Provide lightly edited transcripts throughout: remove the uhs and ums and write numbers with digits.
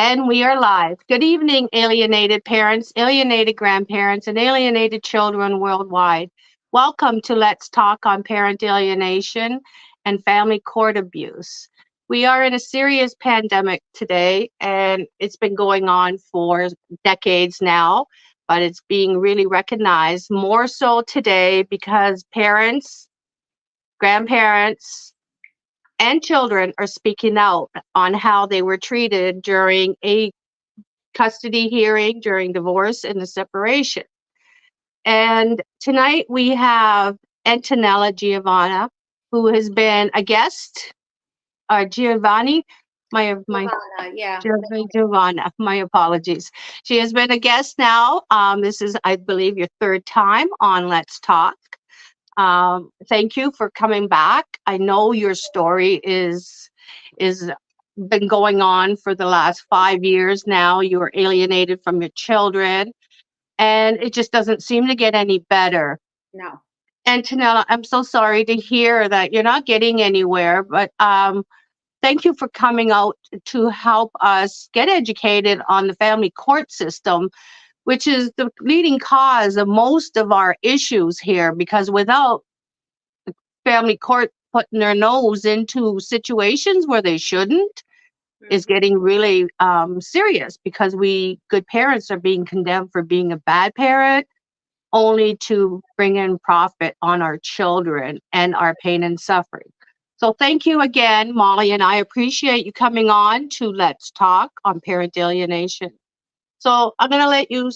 And we are live. Good evening, alienated parents, alienated grandparents, and alienated children worldwide. Welcome to Let's Talk on Parent Alienation and Family Court Abuse. We are in a serious pandemic today, and it's been going on for decades now, but it's being really recognized more so today because parents, grandparents, and children are speaking out on how they were treated during a custody hearing, during divorce, and the separation. And tonight we have Antonella Giovanna, who has been a guest, Giovanni, my Giovanna, yeah. Giovanna, my apologies. She has been a guest now. This is, I believe, your third time on Let's Talk. Thank you for coming back. I know your story is been going on for the last 5 years now. You were alienated from your children, and it just doesn't seem to get any better. No. And Tanella, I'm so sorry to hear that you're not getting anywhere, but thank you for coming out to help us get educated on the family court system, which is the leading cause of most of our issues here, because without family court putting their nose into situations where they shouldn't is getting really serious, because we good parents are being condemned for being a bad parent only to bring in profit on our children and our pain and suffering. So thank you again, Molly, and I appreciate you coming on to Let's Talk on Parent Alienation. So I'm going to let you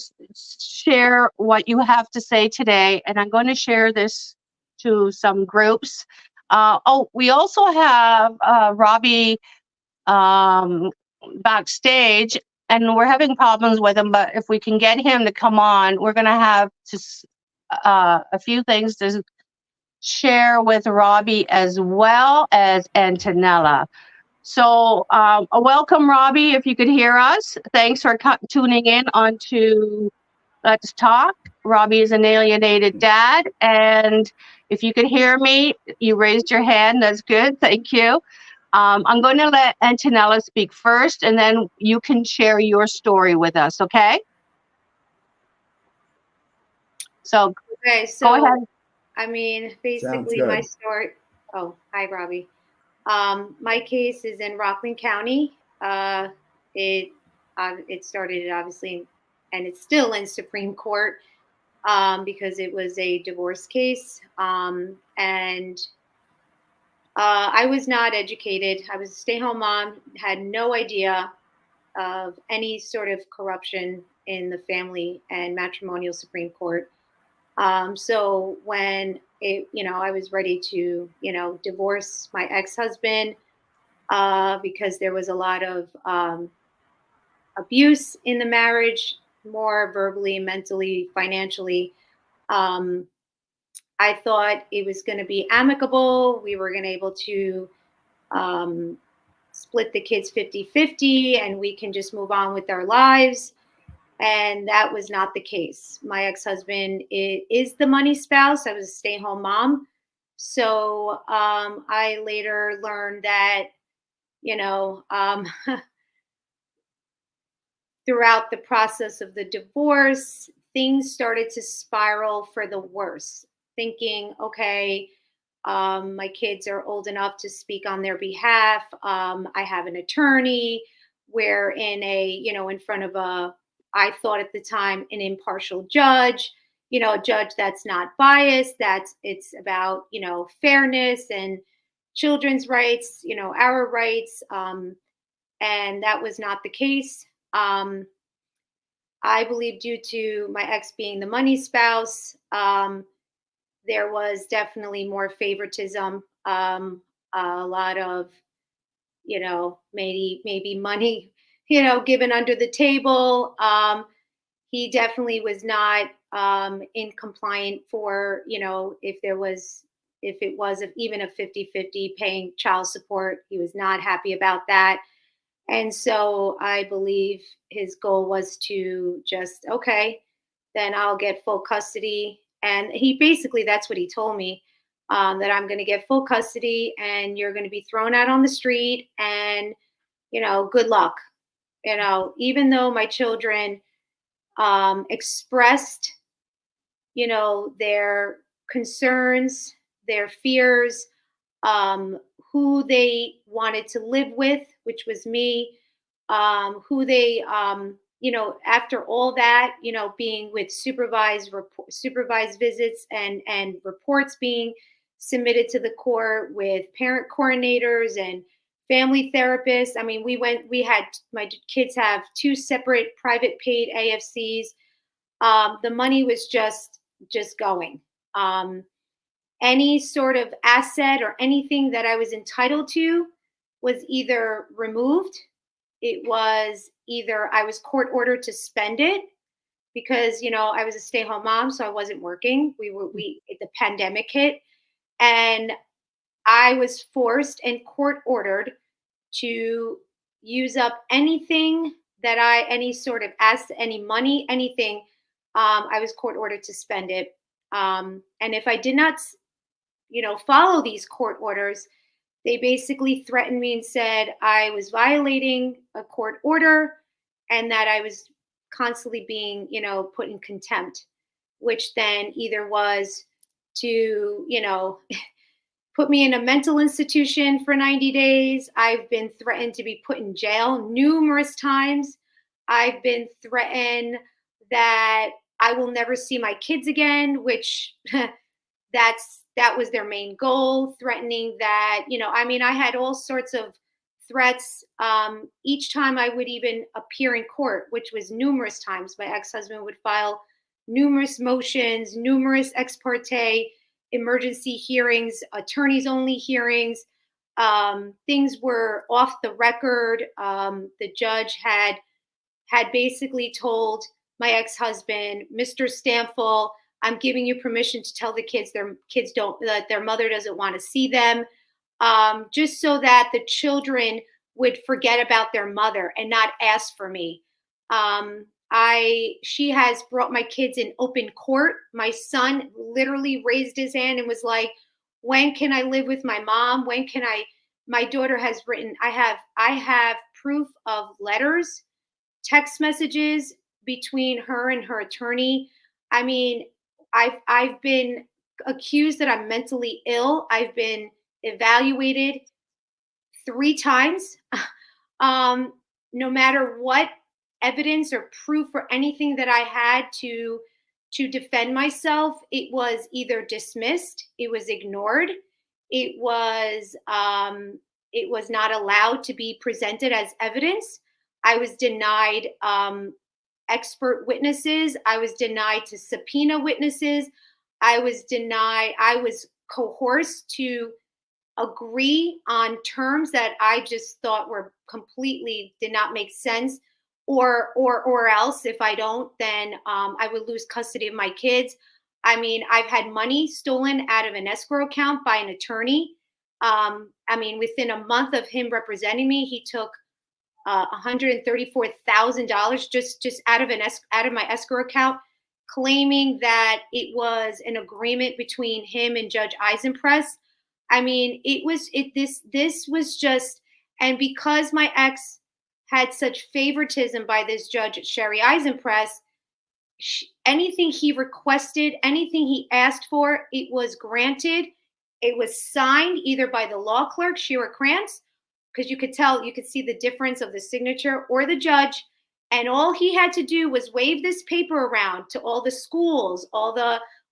share what you have to say today, and I'm going to share this to some groups. We also have Robbie backstage, and we're having problems with him, but if we can get him to come on, we're going to have a few things to share with Robbie as well as Antonella. So welcome, Robbie, if you could hear us. Thanks for tuning in onto Let's Talk. Robbie is an alienated dad, and if you can hear me, you raised your hand. That's good. Thank you. I'm going to let Antonella speak first, and then you can share your story with us, okay? So, go ahead. I mean, basically my story. Oh, hi, Robbie. My case is in Rockland County. It started obviously, and it's still in Supreme Court because it was a divorce case, and I was not educated. I was a stay-home mom, had no idea of any sort of corruption in the family and matrimonial Supreme Court. So when I was ready to, divorce my ex-husband because there was a lot of abuse in the marriage, more verbally, mentally, financially. I thought it was going to be amicable. We were going to be able to split the kids 50-50 and we can just move on with our lives. And that was not the case. My ex-husband is the money spouse. I was a stay-home mom. So I later learned that, throughout the process of the divorce, things started to spiral for the worse. Thinking, okay, my kids are old enough to speak on their behalf. I have an attorney. We're in front of I thought at the time, an impartial judge, a judge that's not biased, it's about, fairness and children's rights, our rights. And that was not the case. I believe due to my ex being the money spouse, there was definitely more favoritism, a lot of, maybe money, given under the table. He definitely was not in compliant for, if it was even a 50-50 paying child support, he was not happy about that. And so I believe his goal was to just, okay, then I'll get full custody. And he basically, that's what he told me, that I'm going to get full custody and you're going to be thrown out on the street and, good luck. You know, even though my children expressed, you know, their concerns, their fears, who they wanted to live with, which was me, who they, you know, after all that, you know, being with supervised visits and reports being submitted to the court with parent coordinators and family therapists. I mean, we had my kids have 2 separate private paid AFCs. The money was just going. Any sort of asset or anything that I was entitled to was either removed. It was either I was court ordered to spend it because, you know, I was a stay-at-home mom, so I wasn't working. The pandemic hit, and I was forced and court ordered to use up anything that any sort of asset, any money, anything. I was court ordered to spend it. And if I did not, you know, follow these court orders, they basically threatened me and said I was violating a court order and that I was constantly being, you know, put in contempt, which then either was to, you know, put me in a mental institution for 90 days. I've been threatened to be put in jail numerous times. I've been threatened that I will never see my kids again, which that was their main goal, threatening that, you know, I mean, I had all sorts of threats each time I would even appear in court, which was numerous times. My ex-husband would file numerous motions, numerous ex parte emergency hearings, attorneys only hearings. Things were off the record. The judge had basically told my ex-husband, Mr. Stanfill, I'm giving you permission to tell the kids that their mother doesn't want to see them, just so that the children would forget about their mother and not ask for me. She has brought my kids in open court. My son literally raised his hand and was like, when can I live with my mom? When can I? My daughter has written, I have proof of letters, text messages between her and her attorney. I mean, I've been accused that I'm mentally ill. I've been evaluated 3 times. No matter what evidence or proof or anything that I had to defend myself, it was either dismissed, it was ignored, it was not allowed to be presented as evidence. I was denied expert witnesses. I was denied to subpoena witnesses. I was coerced to agree on terms that I just thought were completely did not make sense, or else if I don't, then I would lose custody of my kids. I mean, I've had money stolen out of an escrow account by an attorney. I mean, within a month of him representing me, he took $134,000 just out of my escrow account, claiming that it was an agreement between him and Judge Eisenpress. I mean, this was just, and because my ex had such favoritism by this judge at Sherry Eisenpress, anything he requested, anything he asked for, it was granted. It was signed either by the law clerk, Shira Krantz, because you could see the difference of the signature, or the judge. And all he had to do was wave this paper around to all the schools, all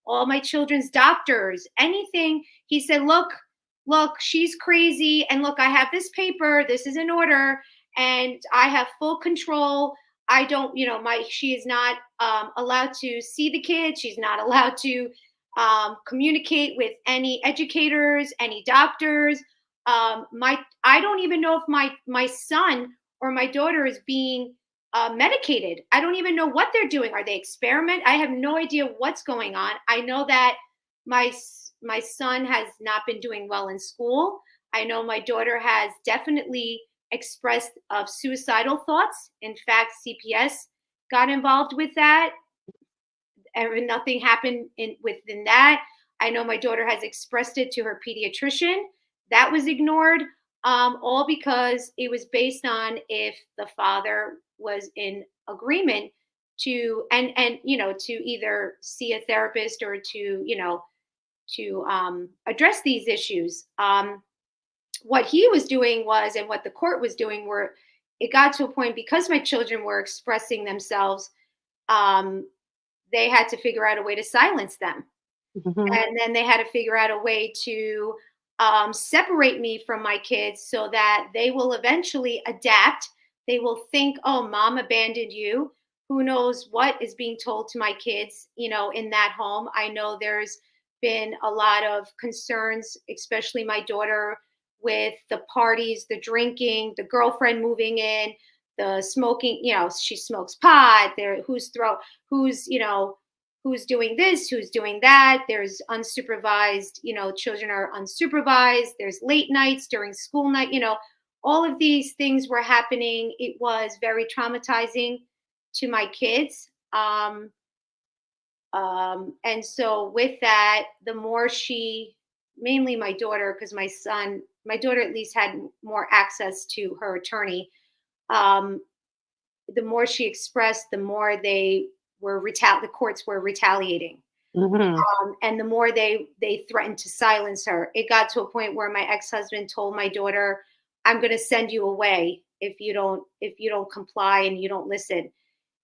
my children's doctors, anything. He said, look, she's crazy. And look, I have this paper. This is in order. And I have full control. I don't, she is not allowed to see the kids. She's not allowed to communicate with any educators, any doctors. I don't even know if my son or my daughter is being medicated. I don't even know what they're doing. Are they experiment? I have no idea what's going on. I know that my son has not been doing well in school. I know my daughter has definitely expressed of suicidal thoughts. In fact, CPS got involved with that. And nothing happened within that. I know my daughter has expressed it to her pediatrician. That was ignored. all because it was based on if the father was in agreement to, and to either see a therapist or to address these issues. What he was doing was, and what the court was doing were, it got to a point because my children were expressing themselves, they had to figure out a way to silence them. And then they had to figure out a way to separate me from my kids so that they will eventually adapt. They will think, oh, mom abandoned you. Who knows what is being told to my kids, in that home. I know there's been a lot of concerns, especially my daughter, with the parties, the drinking, the girlfriend moving in, the smoking, she smokes pot, who's doing this, who's doing that. There's unsupervised, children are unsupervised. There's late nights during school night, all of these things were happening. It was very traumatizing to my kids. And so with that, the more mainly my daughter, because my daughter at least had more access to her attorney. The more she expressed, the more the courts were retaliating. And the more they threatened to silence her. It got to a point where my ex-husband told my daughter, I'm going to send you away if you don't comply and you don't listen.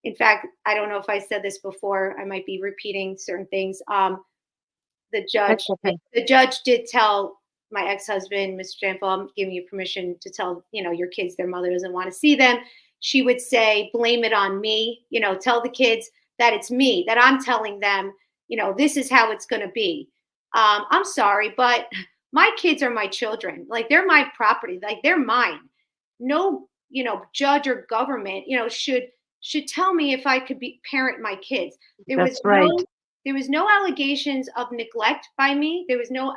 In fact, I don't know if I said this before. I might be repeating certain things. The judge did tell my ex-husband, Mr. Janfel, I'm giving you permission to tell, your kids their mother doesn't want to see them. She would say, blame it on me, tell the kids that it's me, that I'm telling them, this is how it's going to be. I'm sorry, but my kids are my children. Like, they're my property. Like, they're mine. No, judge or government, should tell me if I could parent my kids. There was no allegations of neglect by me. There was no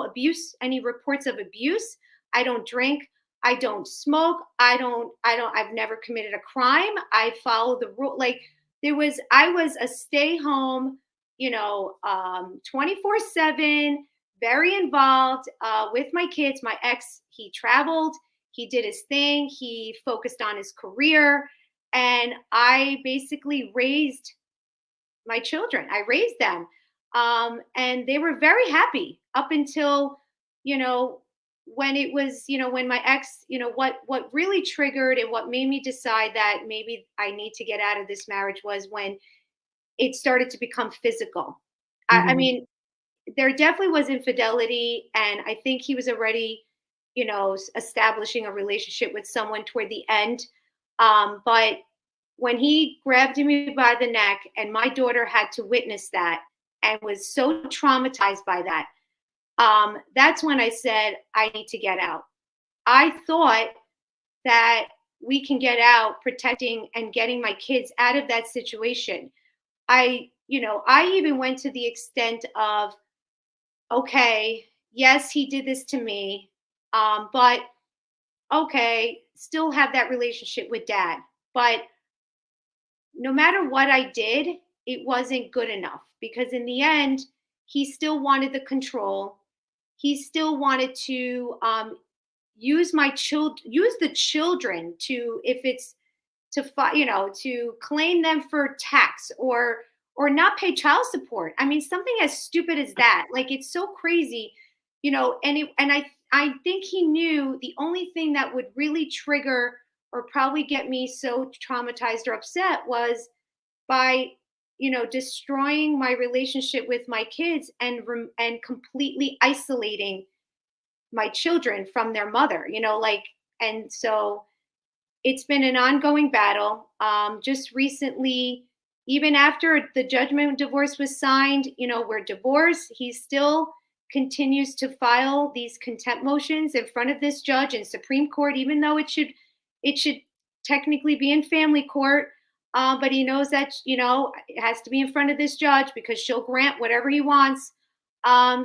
abuse, any reports of abuse. I don't drink. I don't smoke. I've never committed a crime. I follow the rule. Like, I was a stay home, 24/7, very involved with my kids. My ex, he traveled, he did his thing. He focused on his career. And I basically raised my children. I raised them. And they were very happy up until, when it was, when my ex, what really triggered and what made me decide that maybe I need to get out of this marriage was when it started to become physical. I mean, there definitely was infidelity. And I think he was already, establishing a relationship with someone toward the end. But when he grabbed me by the neck and my daughter had to witness that and was so traumatized by that, that's when I said, I need to get out. I thought that we can get out protecting and getting my kids out of that situation. I even went to the extent of, okay, yes, he did this to me, but okay, still have that relationship with dad. But no matter what I did, it wasn't good enough because in the end, he still wanted the control. He still wanted to use the children to, if it's to claim them for tax or not pay child support. I mean, something as stupid as that. Like, it's so crazy, and I think he knew the only thing that would really trigger or probably get me so traumatized or upset was by, destroying my relationship with my kids and completely isolating my children from their mother, and so it's been an ongoing battle. Just recently, even after the judgment divorce was signed, we're divorced. He still continues to file these contempt motions in front of this judge in Supreme Court, even though it should technically be in family court. But he knows that, it has to be in front of this judge because she'll grant whatever he wants.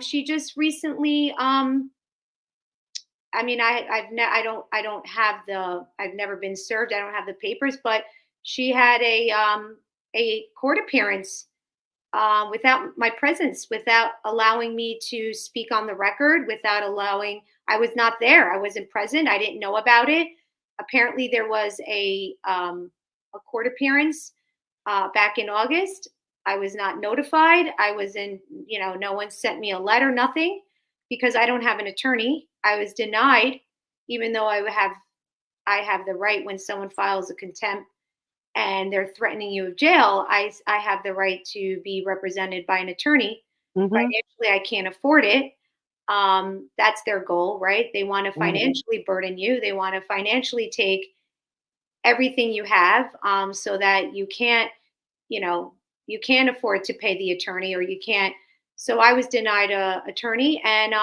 She just recently, I mean, I've never been served. I don't have the papers, but she had a court appearance without my presence, without allowing me to speak on the record, without allowing, I was not there. I wasn't present. I didn't know about it. Apparently there was a court appearance back in August. I was not notified. I was in, no one sent me a letter, nothing, because I don't have an attorney. I was denied, even though I have the right when someone files a contempt and they're threatening you with jail, I have the right to be represented by an attorney. Mm-hmm. Financially, I can't afford it. That's their goal, right? They want to financially burden you. They want to financially take everything you have, so that you can't afford to pay the attorney, or you can't. So I was denied a attorney, and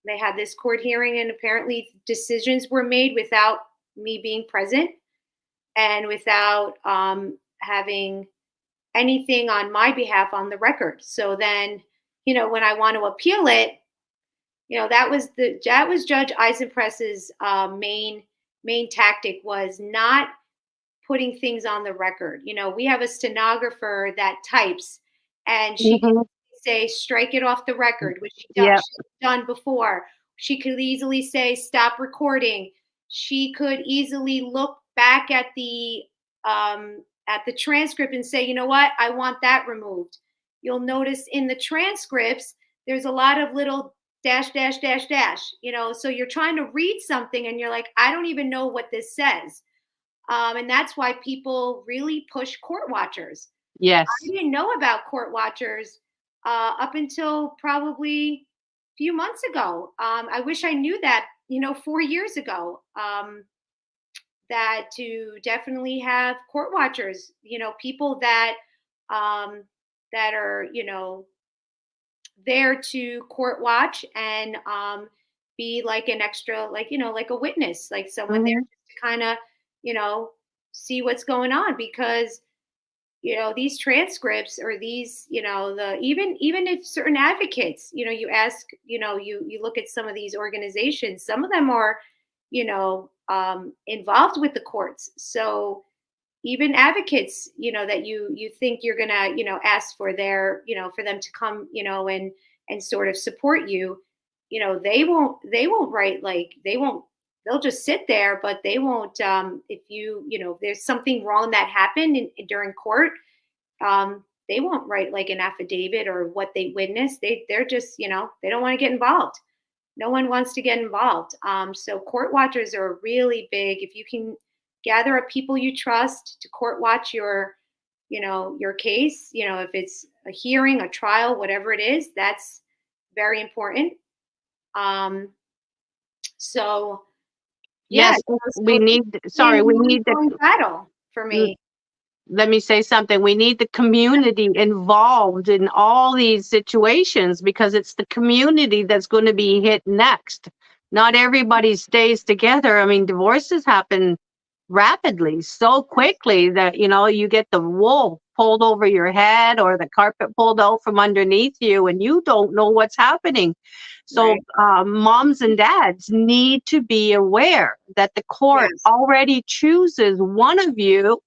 they had this court hearing, and apparently decisions were made without me being present and without having anything on my behalf on the record. So then, when I want to appeal it, that was Judge Eisenpress's main tactic, was not putting things on the record. We have a stenographer that types, and she can say strike it off the record, which she's done before. She could easily say stop recording. She could easily look back at the transcript and say, you know what, I want that removed. You'll notice in the transcripts there's a lot of little dash dash dash dash. So you're trying to read something and you're like, I don't even know what this says. And that's why people really push court watchers. Yes. I didn't know about court watchers up until probably a few months ago. I wish I knew that, 4 years ago, that to definitely have court watchers, people that that are, there to court watch and be like an extra, like, like a witness, like someone there to kind of, see what's going on, because these transcripts, or these, even if certain advocates, you ask, you look at some of these organizations, some of them are, involved with the courts. So even advocates, that you think you're gonna, ask for their, for them to come, and sort of support you, they won't write, like, they'll just sit there, but they won't, if there's something wrong that happened during court, they won't write like an affidavit or what they witnessed. They're just, they don't want to get involved. No one wants to get involved. So court watchers are really big. If you can gather up people you trust to court watch your case, if it's a hearing, a trial, whatever it is, that's very important. So yes, we need battle for me. Let me say something. We need the community involved in all these situations, because it's the community that's going to be hit next. Not everybody stays together. I mean, divorces happen rapidly, so quickly that, you get the wool pulled over your head or the carpet pulled out from underneath you, and you don't know what's happening. So moms and dads need to be aware that the court already chooses one of you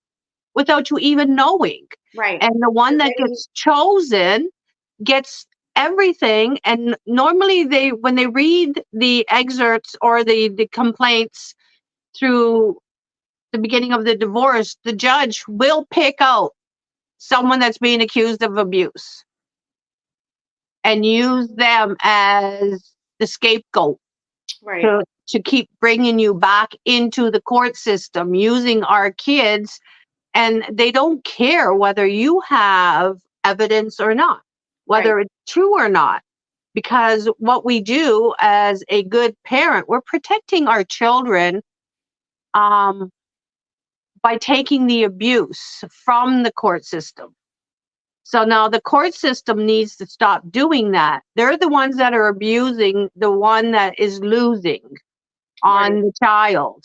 without you even knowing. Right. And the one that gets chosen gets everything. And normally when they read the excerpts or the complaints through the beginning of the divorce, the judge will pick out someone that's being accused of abuse and use them as the scapegoat, to keep bringing you back into the court system, using our kids. And they don't care whether you have evidence or not, whether it's true or not, because what we do as a good parent, we're protecting our children by taking the abuse from the court system. So now the court system needs to stop doing that. They're the ones that are abusing the one that is losing on the child.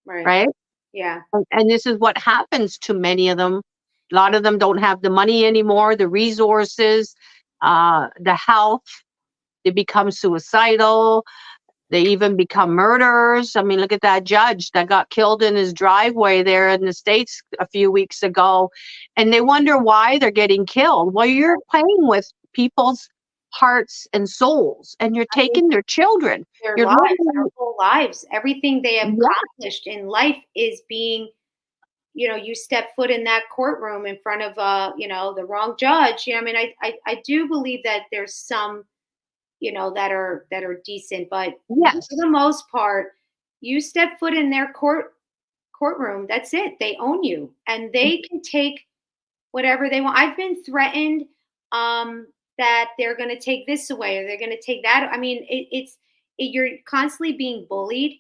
Right? Yeah. And this is what happens to many of them. A lot of them don't have the money anymore, the resources, the health. They become suicidal. They even become murderers. I mean, look at that judge that got killed in his driveway there in the States a few weeks ago. And they wonder why they're getting killed. Well, you're playing with people's hearts and souls, and you're taking their children. Their You're lives, literally, their whole lives, everything they have yeah, accomplished in life is being, you step foot in that courtroom in front of, the wrong judge. I mean, I do believe that there's some, that are decent, but yes. for the most part, you step foot in their courtroom, that's it. They own you, and they can take whatever they want. I've been threatened that they're going to take this away or they're going to take that. I mean, you're constantly being bullied.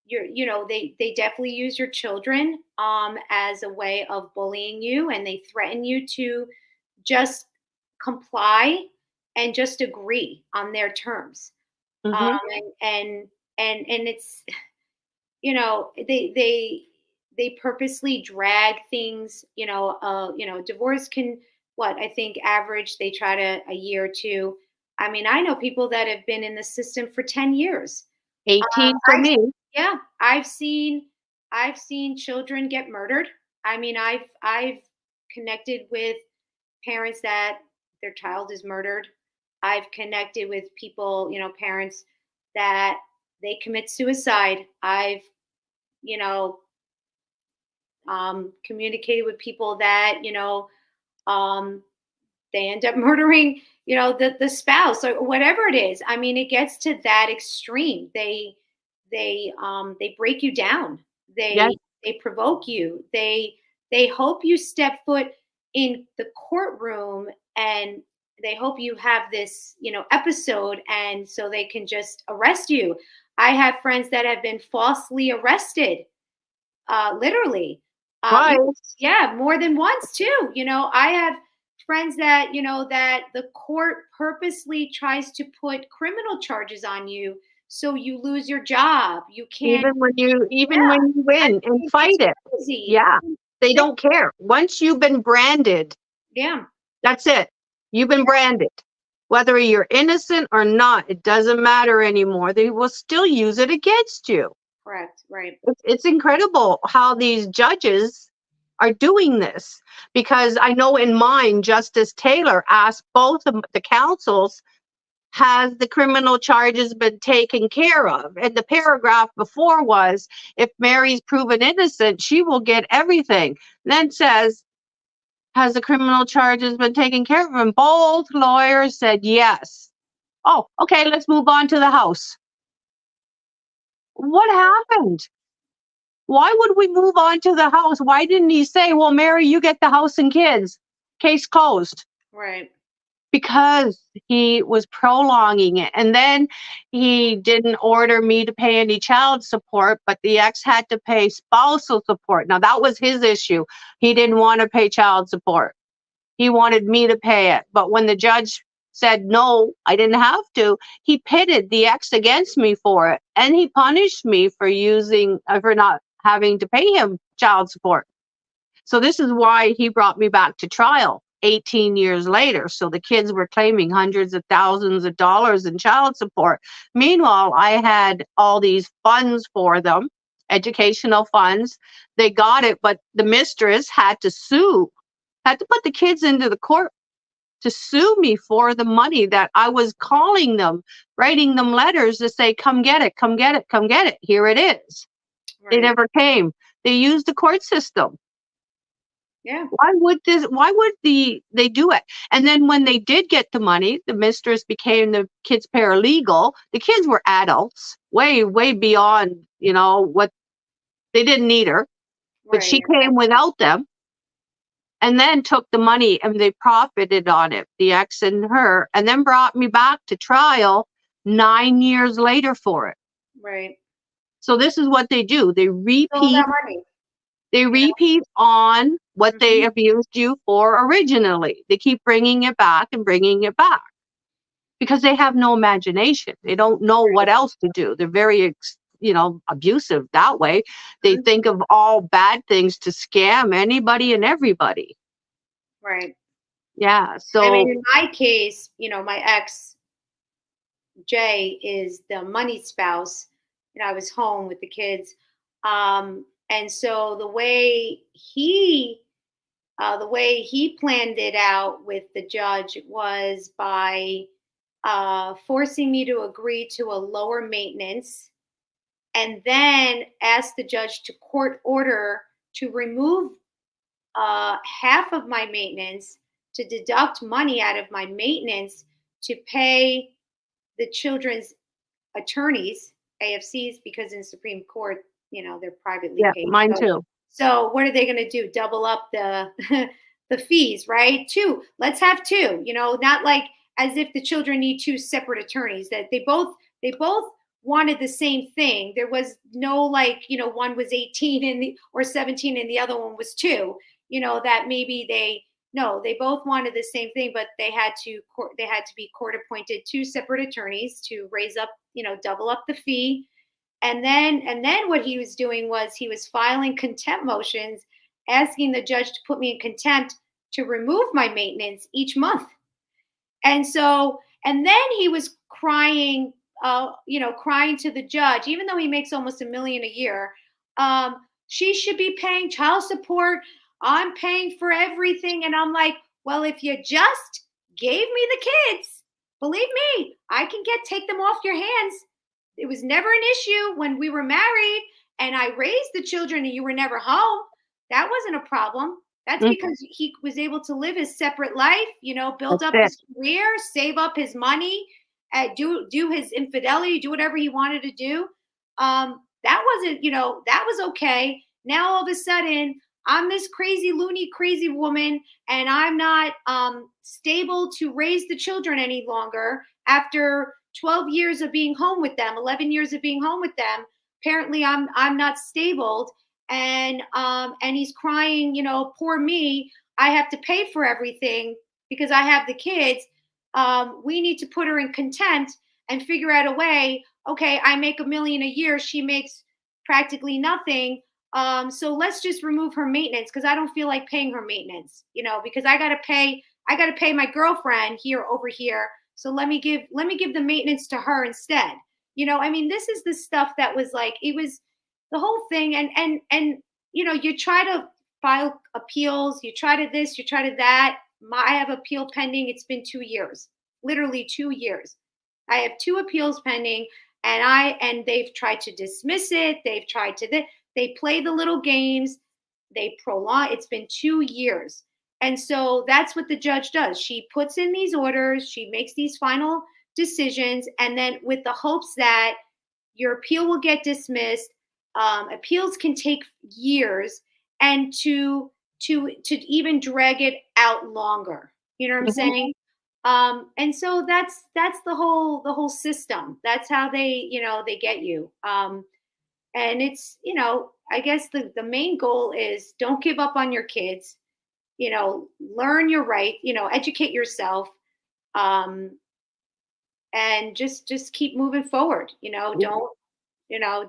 They definitely use your children as a way of bullying you, and they threaten you to just comply and just agree on their terms. Mm-hmm. And it's, they purposely drag things. Divorce can, I think average they try to a year or two. I mean, I know people that have been in the system for 10 years. 18 for me. Yeah, I've seen children get murdered. I mean, I've connected with parents that their child is murdered. I've connected with people, parents that they commit suicide. I've, communicated with people that, they end up murdering, the spouse or whatever it is. I mean, it gets to that extreme. They break you down. Yes. They provoke you. They hope you step foot in the courtroom, and they hope you have this, episode, and so they can just arrest you. I have friends that have been falsely arrested, literally. Right. Yeah, more than once too. I have friends that, that the court purposely tries to put criminal charges on you so you lose your job. You can't. Even when you I win and mean, fight it's it. crazy. Yeah. They don't care. Once you've been branded, Yeah. that's it. You've been branded. Whether you're innocent or not, it doesn't matter anymore. They will still use it against you. Correct. Right. It's incredible how these judges are doing this, because I know in mine, Justice Taylor asked both of the counsels, has the criminal charges been taken care of? And the paragraph before was, if Mary's proven innocent, she will get everything. Then says, has the criminal charges been taken care of? And both lawyers said yes. Oh, okay, let's move on to the house. What happened? Why would we move on to the house? Why didn't he say, well, Mary, you get the house and kids? Case closed. Right. Because he was prolonging it. And then he didn't order me to pay any child support, but the ex had to pay spousal support. Now, that was his issue. He didn't want to pay child support. He wanted me to pay it. But when the judge said, no, I didn't have to, he pitted the ex against me for it. And he punished me for not having to pay him child support. So this is why he brought me back to trial 18 years later. So the kids were claiming hundreds of thousands of dollars in child support. Meanwhile, I had all these funds for them, educational funds. They got it, but the mistress had to put the kids into the court to sue me for the money that I was calling them, writing them letters to say, come get it, come get it, come get it. Here it is. Right. They never came. They used the court system. Yeah. Why would they do it? And then when they did get the money, the mistress became the kids' paralegal. The kids were adults, way, way beyond, what they didn't need her. But she came without them and then took the money and they profited on it, the ex and her, and then brought me back to trial 9 years later for it. Right. So this is what they do. They repeat. They repeat on what they abused you for originally. They keep bringing it back and bringing it back because they have no imagination. They don't know what else to do. They're very, abusive that way. They think of all bad things to scam anybody and everybody. Right. Yeah. So I mean, in my case, my ex, Jay is the money spouse. I was home with the kids. And so the way he planned it out with the judge was by forcing me to agree to a lower maintenance, and then ask the judge to court order to remove half of my maintenance, to deduct money out of my maintenance to pay the children's attorneys, AFCs, because in Supreme Court, they're privately Yeah, paid. mine too. So what are they going to do? Double up the the fees, right? Two. Let's have two. Not like as if the children need two separate attorneys. That they both wanted the same thing. There was no like, one was 18 or 17 and the other one was 2. That maybe they both wanted the same thing, but they had to be court appointed 2 separate attorneys to raise up, double up the fee. And then what he was doing was he was filing contempt motions, asking the judge to put me in contempt to remove my maintenance each month. And then he was crying, crying to the judge, even though he makes almost $1 million a year. She should be paying child support. I'm paying for everything. And I'm like, well, if you just gave me the kids, believe me, I can take them off your hands. It was never an issue when we were married and I raised the children and you were never home. That wasn't a problem. That's because he was able to live his separate life, build up his career, save up his money, do his infidelity, do whatever he wanted to do. That wasn't, that was okay. Now all of a sudden, I'm this crazy, loony, crazy woman, and I'm not stable to raise the children any longer after 12 years of being home with them, 11 years of being home with them. Apparently, I'm not stable, and he's crying, poor me. I have to pay for everything because I have the kids. We need to put her in contempt and figure out a way. Okay, I make $1 million a year. She makes practically nothing. So let's just remove her maintenance because I don't feel like paying her maintenance, because I got to pay my girlfriend over here. So let me give the maintenance to her instead. This is the stuff that was like, it was the whole thing. And you try to file appeals, you try to this, you try to that. I have appeal pending. It's been 2 years, literally 2 years. I have 2 appeals pending and they've tried to dismiss it. They've tried to, they play the little games. They prolong. It's been 2 years. And so that's what the judge does. She puts in these orders. She makes these final decisions. And then with the hopes that your appeal will get dismissed. Appeals can take years, and to even drag it out longer. You know what I'm saying? And so that's the whole system. That's how they get you. And it's, I guess the main goal is don't give up on your kids, learn your right, educate yourself, and just keep moving forward.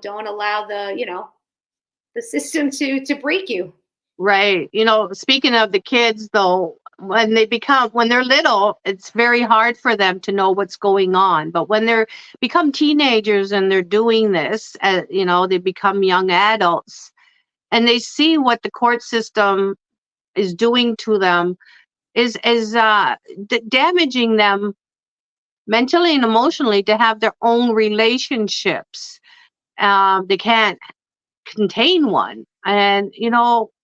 Don't allow the system to break you. Right. Speaking of the kids though, when they're little, it's very hard for them to know what's going on. But when they're become teenagers and they're doing this, they become young adults and they see what the court system is doing to them, is damaging them mentally and emotionally to have their own relationships. They can't contain one. And,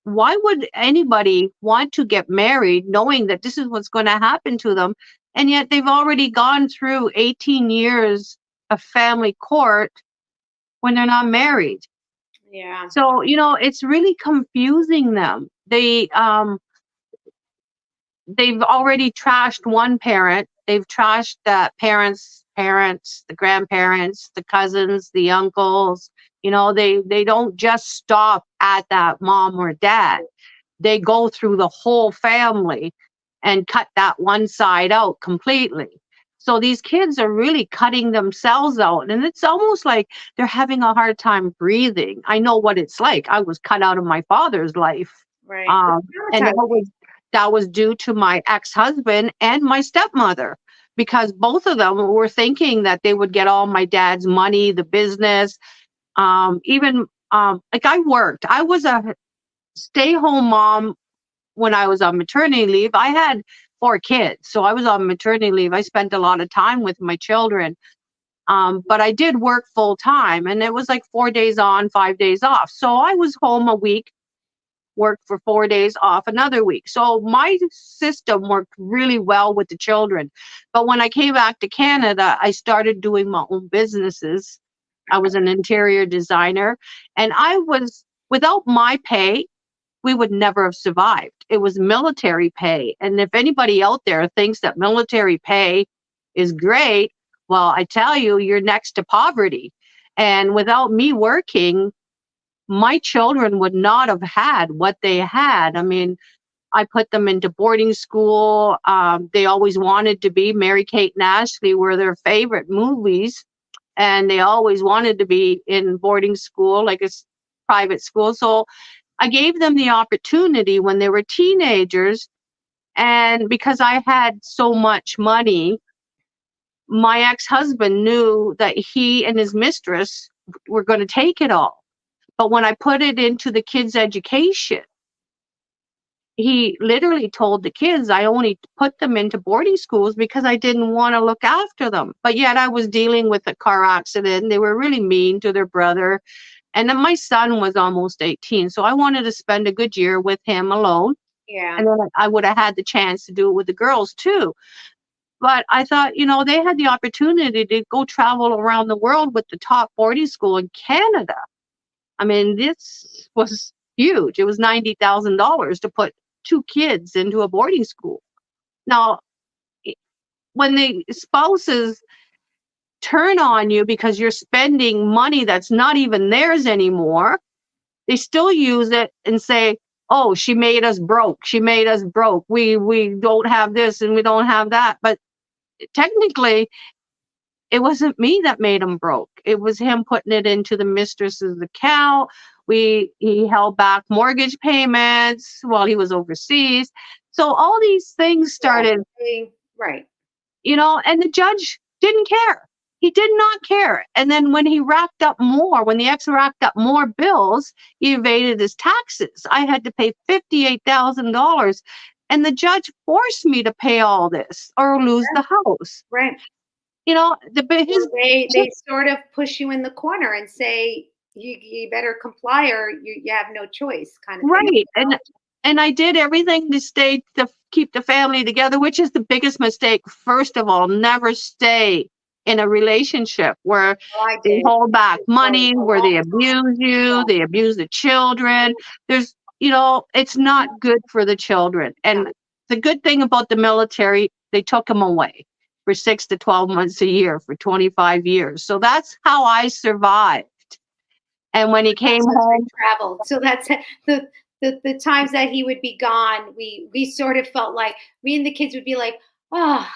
why would anybody want to get married knowing that this is what's going to happen to them? And yet they've already gone through 18 years of family court when they're not married. Yeah. So, it's really confusing them. They've already trashed one parent. They've trashed the parents, the grandparents, the cousins, the uncles. They don't just stop at that mom or dad. They go through the whole family and cut that one side out completely. So these kids are really cutting themselves out. And it's almost like they're having a hard time breathing. I know what it's like. I was cut out of my father's life. Right. And that was due to my ex-husband and my stepmother. because both of them were thinking that they would get all my dad's money, the business, even like I worked. I was a stay-home mom when I was on maternity leave. I had 4 kids, so I was on maternity leave. I spent a lot of time with my children. But I did work full time, and it was like 4 days on, 5 days off. So I was home a week, worked for 4 days off another week. So my system worked really well with the children. But when I came back to Canada, I started doing my own businesses. I was an interior designer, and I was, without my pay, we would never have survived. It was military pay. And if anybody out there thinks that military pay is great, well, I tell you, you're next to poverty. And without me working, my children would not have had what they had. I mean, I put them into boarding school. They always wanted to be. Mary Kate and Ashley were their favorite movies, and they always wanted to be in boarding school, like a private school. So I gave them the opportunity when they were teenagers. And because I had so much money, my ex-husband knew that he and his mistress were going to take it all. But when I put it into the kids' education, he literally told the kids I only put them into boarding schools because I didn't want to look after them. But yet I was dealing with a car accident. They were really mean to their brother. And then my son was almost 18. So I wanted to spend a good year with him alone. Yeah. And then I would have had the chance to do it with the girls too. But I thought, they had the opportunity to go travel around the world with the top boarding school in Canada. I mean, this was huge. It was $90,000 to put 2 kids into a boarding school. Now, when the spouses turn on you because you're spending money that's not even theirs anymore, they still use it and say, oh, she made us broke. She made us broke. We don't have this and we don't have that. But technically, it wasn't me that made him broke. It was him putting it into the mistress's account. He held back mortgage payments while he was overseas. So all these things started, right. And the judge didn't care. He did not care. And then when the ex racked up more bills, he evaded his taxes. I had to pay $58,000. And the judge forced me to pay all this or lose the house. Right. They sort of push you in the corner and say, you better comply or you have no choice, kind of right. thing. And I did everything to keep the family together, which is the biggest mistake. First of all, never stay in a relationship where they hold back money, where they abuse you, they abuse the children. It's not good for the children. And the good thing about the military, they took them away for 6 to 12 months a year for 25 years. So that's how I survived. And when he came home, traveled. So that's the times that he would be gone, we sort of felt like me and the kids would be like, oh,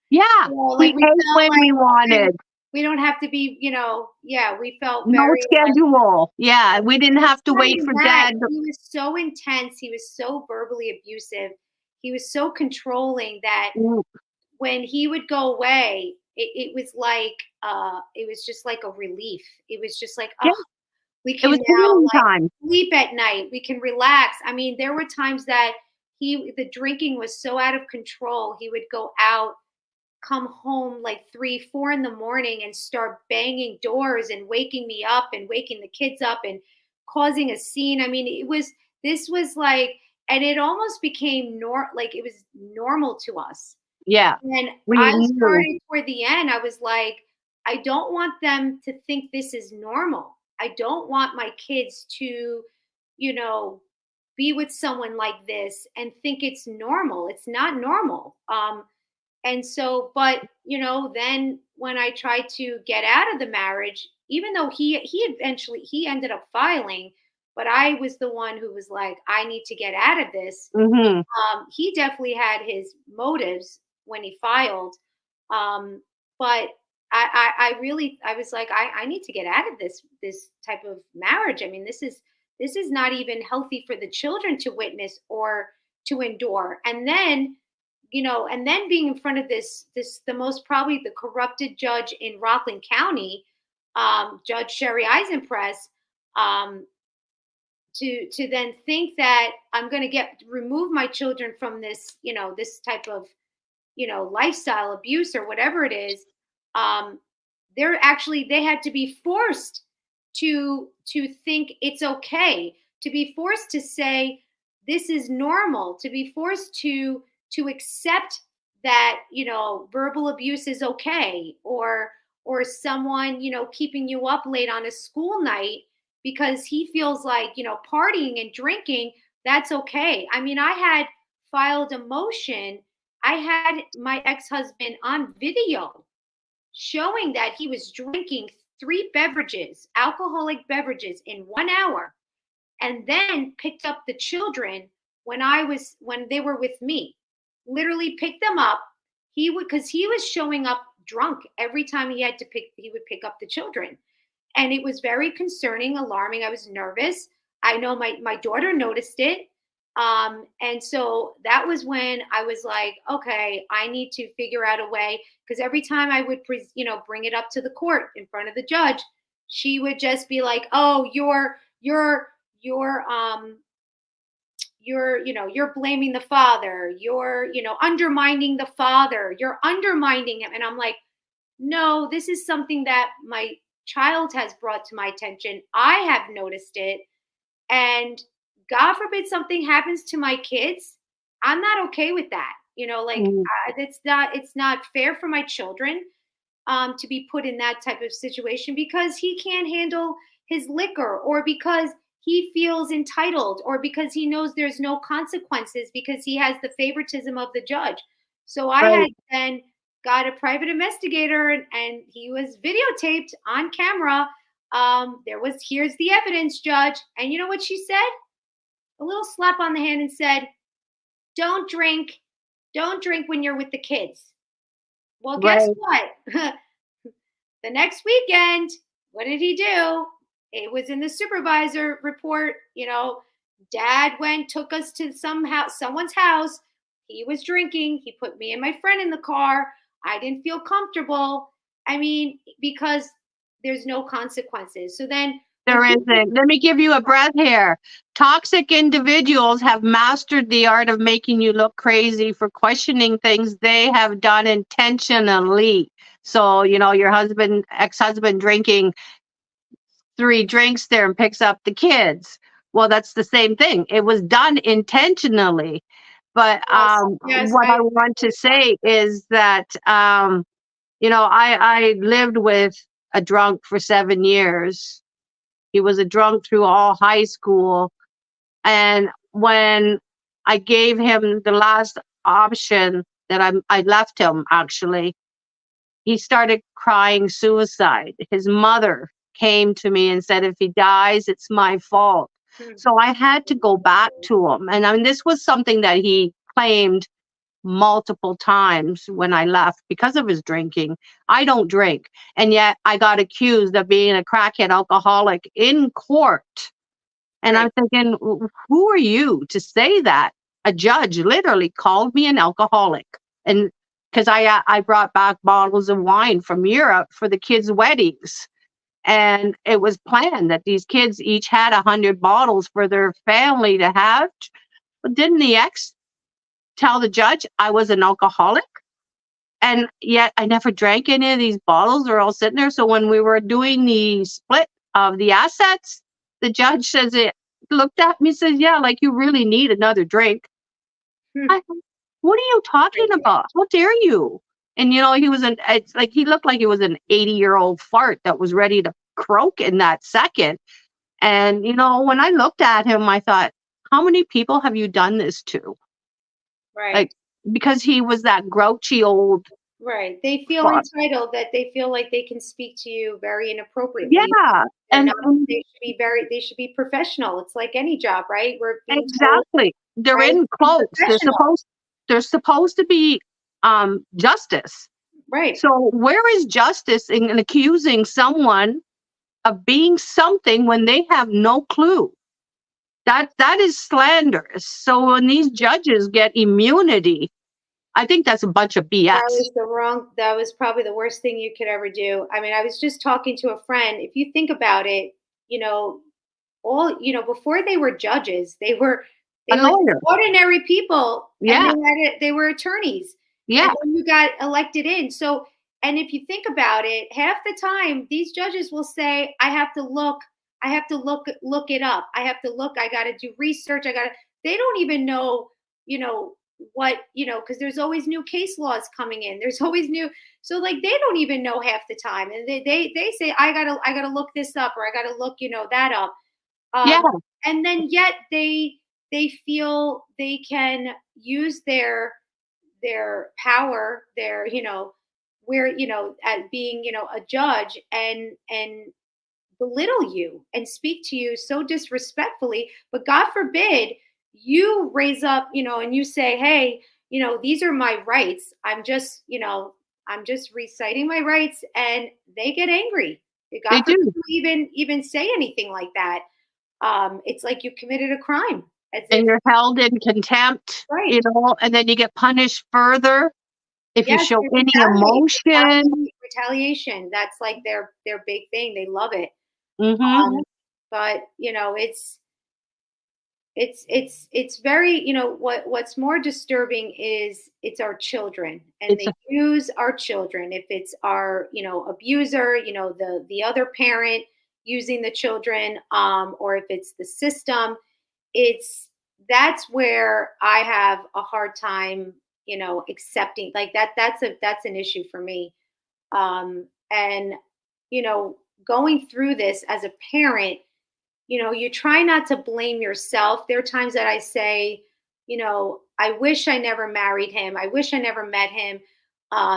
yeah, we ate when we wanted. We don't have to be, we felt no schedule. Yeah, we didn't have to wait for dad. He was so intense. He was so verbally abusive. He was so controlling that when he would go away, it was like, it was just like a relief. It was just like, oh, we can now sleep at night. We can relax. I mean, there were times that the drinking was so out of control. He would go out, come home like 3, 4 in the morning and start banging doors and waking me up and waking the kids up and causing a scene. I mean, this was like, and it almost became like it was normal to us. Yeah. And I started toward the end, I was like, I don't want them to think this is normal. I don't want my kids to, be with someone like this and think it's normal. It's not normal. And so, but, then when I tried to get out of the marriage, even though he ended up filing, but I was the one who was like, I need to get out of this. Mm-hmm. He definitely had his motives when he filed. But I was like, I need to get out of this type of marriage. I mean, this is not even healthy for the children to witness or to endure. And then and then being in front of the most probably the corrupted judge in Rockland County, Judge Sherry Eisenpress, to then think that I'm going to remove my children from this, this type of, lifestyle abuse or whatever it is. They had to be forced to think it's okay, to be forced to say this is normal, to be forced to accept that, verbal abuse is okay, or someone, keeping you up late on a school night because he feels like, partying and drinking, that's okay. I mean, I had filed a motion. I had my ex-husband on video showing that he was drinking 3 beverages, alcoholic beverages, in 1 hour, and then picked up the children when they were with me. Literally picked them up. Because he was showing up drunk every time he would pick up the children. And it was very concerning, alarming. I was nervous. I know my daughter noticed it. And so that was when I was like, okay, I need to figure out a way, because every time I would, bring it up to the court in front of the judge, she would just be like, oh, you're blaming the father. You're, undermining the father. You're undermining him. And I'm like, no, this is something that my child has brought to my attention. I have noticed it. And God forbid something happens to my kids, I'm not okay with that. It's not fair for my children to be put in that type of situation because he can't handle his liquor, or because he feels entitled, or because he knows there's no consequences because he has the favoritism of the judge. So I had then got a private investigator, and he was videotaped on camera. Here's the evidence, judge. And you know what she said? A little slap on the hand and said, don't drink when you're with the kids. Well, guess what? The next weekend, what did he do? It was in the supervisor report. Dad took us to someone's house. He was drinking. He put me and my friend in the car. I didn't feel comfortable. I mean, because there's no consequences. So then there isn't. Let me give you a breath here. Toxic individuals have mastered the art of making you look crazy for questioning things they have done intentionally. So, your ex-husband drinking 3 drinks there and picks up the kids. Well, that's the same thing. It was done intentionally. But what I want to say is that, I lived with a drunk for 7 years. He was a drunk through all high school. And when I gave him the last option that I left him, actually, he started crying suicide. His mother came to me and said, if he dies, it's my fault. So I had to go back to him. And I mean, this was something that he claimed multiple times when I left because of his drinking. I don't drink. And yet I got accused of being a crackhead alcoholic in court. And I'm thinking, who are you to say that? A judge literally called me an alcoholic. And because I brought back bottles of wine from Europe for the kids' weddings. And it was planned that these kids each had 100 bottles for their family to have. But didn't the ex tell the judge I was an alcoholic? And yet I never drank any of these bottles. They're all sitting there. So when we were doing the split of the assets, the judge looked at me and says, yeah, like you really need another drink. What are you talking about? How dare you? And, he he looked like he was an 80-year-old fart that was ready to croak in that second. And, when I looked at him, I thought, how many people have you done this to? Right. Because he was that grouchy old. Right. They feel entitled, that they feel like they can speak to you very inappropriately. Yeah. They should be professional. It's like any job, right? We're being exactly. Told, they're in close. They're supposed to be justice. Right. So where is justice in accusing someone of being something when they have no clue? That is slanderous. So when these judges get immunity, I think that's a bunch of BS. That was probably the worst thing you could ever do. I mean, I was just talking to a friend. If you think about it, before they were judges, they were ordinary people, and they were attorneys. Yeah. And then you got elected in. So, and if you think about it, half the time these judges will say, I have to look it up. I have to look, I got to do research. They don't even know, because there's always new case laws coming in. There's always new. So like, they don't even know half the time. And they say, I gotta look this up, or I gotta look, that up. And then yet they feel they can use their power, at being, a judge and belittle you and speak to you so disrespectfully. But God forbid you raise up, and you say, hey, these are my rights. I'm just reciting my rights, and they get angry. God forbid you even say anything like that. It's like you committed a crime. And you're held in contempt, right. And then you get punished further if you show any emotion. Retaliation. That's like their big thing. They love it. Mm-hmm. But it's very, what's more disturbing is it's our children, and they use our children. If it's our, abuser, the other parent using the children, or if it's the system, that's where I have a hard time, accepting like that. That's an issue for me. And, going through this as a parent, you try not to blame yourself. There are times that I say, I wish I never married him. I wish I never met him.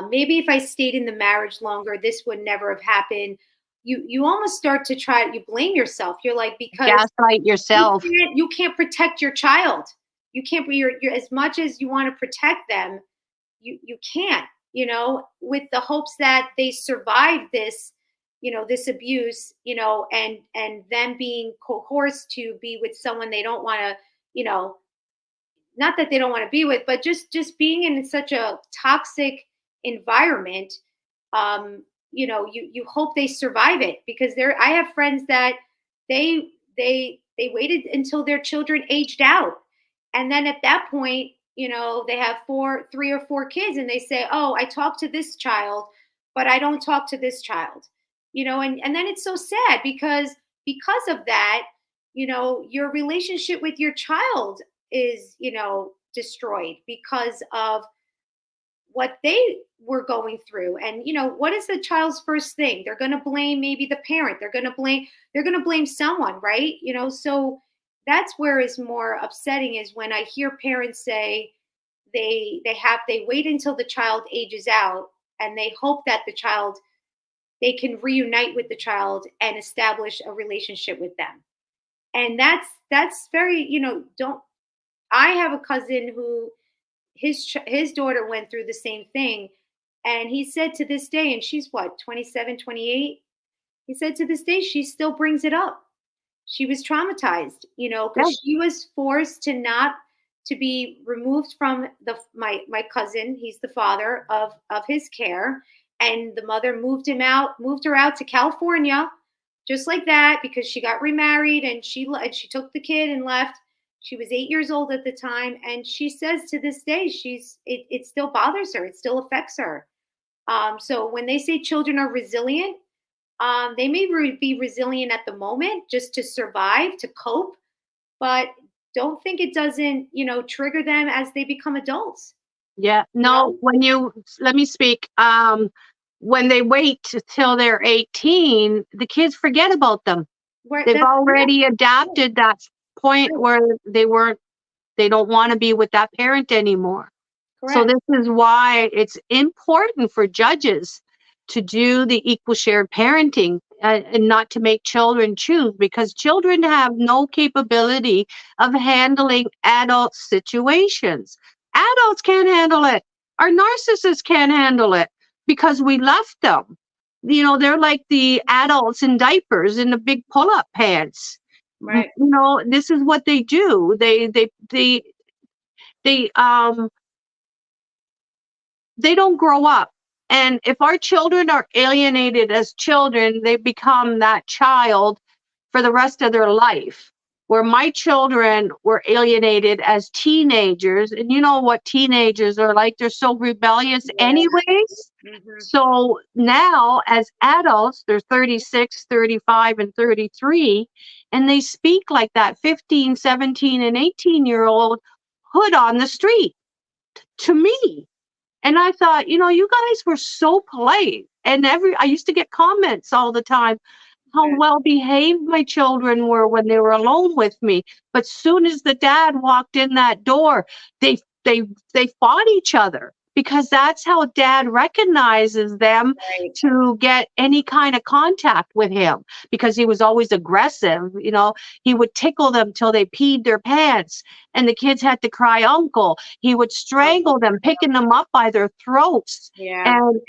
Maybe if I stayed in the marriage longer, this would never have happened. You almost start to you blame yourself. You're like, because gaslight yourself. You can't protect your child. You can't be you're as much as you want to protect them. You can't, with the hopes that they survive this, this abuse, and them being coerced to be with someone they don't want to, not that they don't want to be with, but just being in such a toxic environment. You hope they survive it, because I have friends that they waited until their children aged out. And then at that point, they have 3 or 4 kids, and they say, oh, I talk to this child, but I don't talk to this child, and then it's so sad because of that, your relationship with your child is, destroyed because of what they were going through. And, what is the child's first thing? They're going to blame maybe the parent. They're going to blame someone, right? So that's where is more upsetting, is when I hear parents say they wait until the child ages out, and they hope that they can reunite with the child and establish a relationship with them. And that's very, I have a cousin who his daughter went through the same thing. And he said to this day, and she's 27, 28. He said to this day, she still brings it up. She was traumatized, because she was forced to be removed from my cousin. He's the father of his care. And the mother moved her out to California, just like that, because she got remarried, and she took the kid and left. She was 8 years old at the time. And she says to this day, it still bothers her. It still affects her. So when they say children are resilient, they may be resilient at the moment just to survive, to cope, but don't think it doesn't, trigger them as they become adults. Yeah, no, let me speak. When they wait till they're 18, the kids forget about them. They've already adapted that point where they don't want to be with that parent anymore. Correct. So this is why it's important for judges to do the equal shared parenting, and not to make children choose, because children have no capability of handling adult situations. Adults can't handle it. Our narcissists can't handle it because we left them. They're like the adults in diapers in the big pull-up pants. Right. This is what they do. They they don't grow up. And if our children are alienated as children, they become that child for the rest of their life. Where my children were alienated as teenagers, and you know what teenagers are like, they're so rebellious, Yeah. anyways. Mm-hmm. So now, as adults, they're 36, 35, and 33, and they speak like that 15, 17, and 18-year-old hood on the street to me. And I thought, you guys were so polite. And I used to get comments all the time how well behaved my children were when they were alone with me. But soon as the dad walked in that door, they they they fought each other, because that's how dad recognizes them Right. to get any kind of contact with him, because he was always aggressive. He would tickle them till they peed their pants and the kids had to cry uncle. He would strangle them, picking them up by their throats, Yeah. and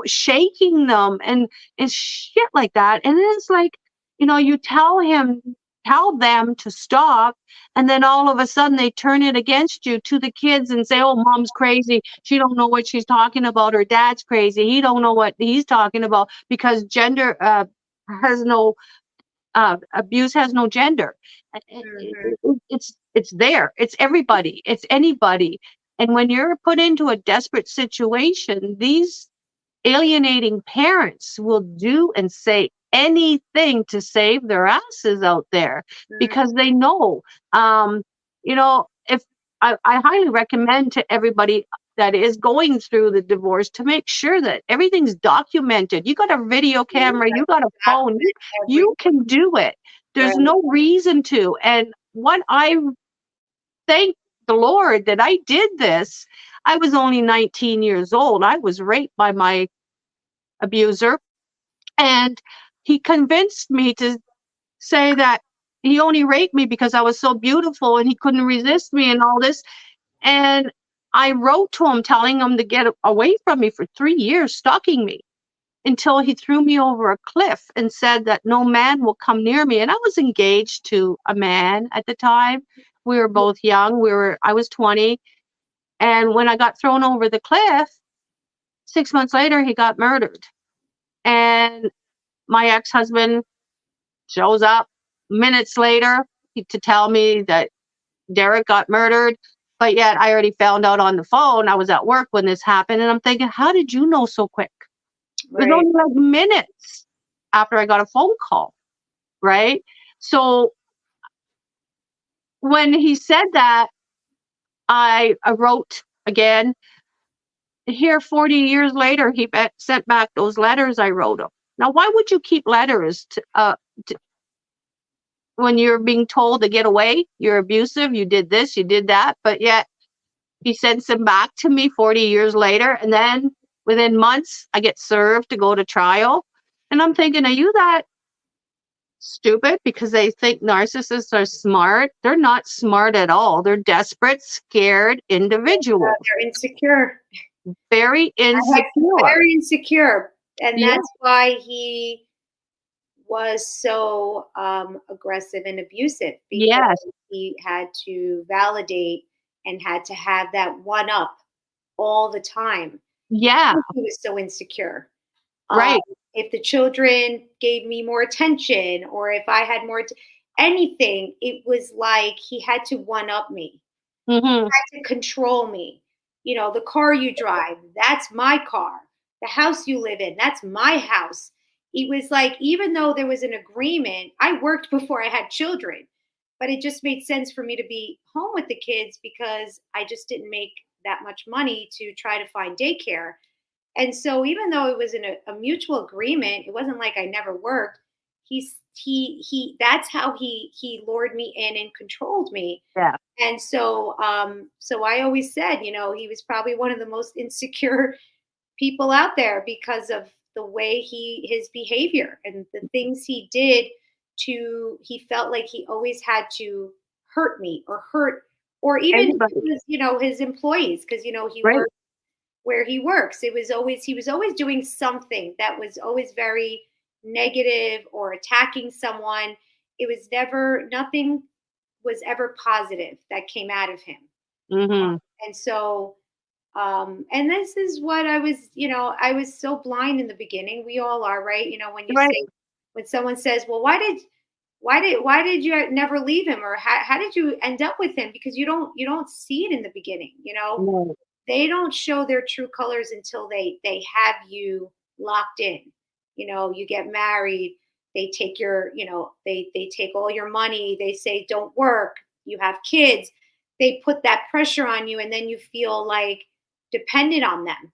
shaking them, and shit like that. And then it's like, you tell them to stop, and then all of a sudden they turn it against you to the kids and say, "Oh, mom's crazy. She don't know what she's talking about. Or dad's crazy. He don't know what he's talking about, because gender has no abuse has no gender." It's there. It's everybody. It's anybody. And when you're put into a desperate situation, these alienating parents will do and say anything to save their asses out there, because they know, if I highly recommend to everybody that is going through the divorce to make sure that everything's documented. You got a video camera, you got a phone, you can do it. There's no reason to. And what I thank the Lord that I did this. I was only 19 years old. I was raped by my abuser, and he convinced me to say that he only raped me because I was so beautiful and he couldn't resist me and all this. And I wrote to him telling him to get away from me for 3 years, stalking me, until he threw me over a cliff and said that no man will come near me. And I was engaged to a man at the time. We were both young. I was 20. And when I got thrown over the cliff, 6 months later, he got murdered. And my ex-husband shows up minutes later to tell me that Derek got murdered. But yet I already found out on the phone. I was at work when this happened. And I'm thinking, how did you know so quick? It was only like minutes after I got a phone call. Right. So when he said that, I wrote again. Here, 40 years later, he sent back those letters I wrote him. Now, why would you keep letters when you're being told to get away? You're abusive, you did this, you did that, but yet he sends them back to me 40 years later. And then within months, I get served to go to trial. And I'm thinking, are you that stupid? Because they think narcissists are smart. They're not smart at all. They're desperate, scared individuals. They're insecure. Very insecure. Very insecure. And that's why he was so aggressive and abusive, because he had to validate and had to have that one up all the time. Yeah. He was so insecure. Right. If the children gave me more attention, or if I had more anything, it was like he had to one up me. Mm-hmm. He had to control me. The car you drive, that's my car. The house you live in, that's my house. It was like, even though there was an agreement, I worked before I had children, but it just made sense for me to be home with the kids because I just didn't make that much money to try to find daycare. And so even though it was in a mutual agreement, it wasn't like I never worked. That's how he lured me in and controlled me. Yeah. And so I always said, he was probably one of the most insecure people out there because of the way his behavior and the things he did. He felt like he always had to hurt me or even his employees, because he worked where he works. He was always doing something that was always very negative or attacking someone. It was nothing was ever positive that came out of him. Mm-hmm. And so And this is what I was, I was so blind in the beginning. We all are, right? When you Right. say, when someone says, well, why did you never leave him, or how did you end up with him? Because you don't see it in the beginning. No. They don't show their true colors until they have you locked in. You get married, they take they take all your money, they say don't work, you have kids, they put that pressure on you, and then you feel like dependent on them.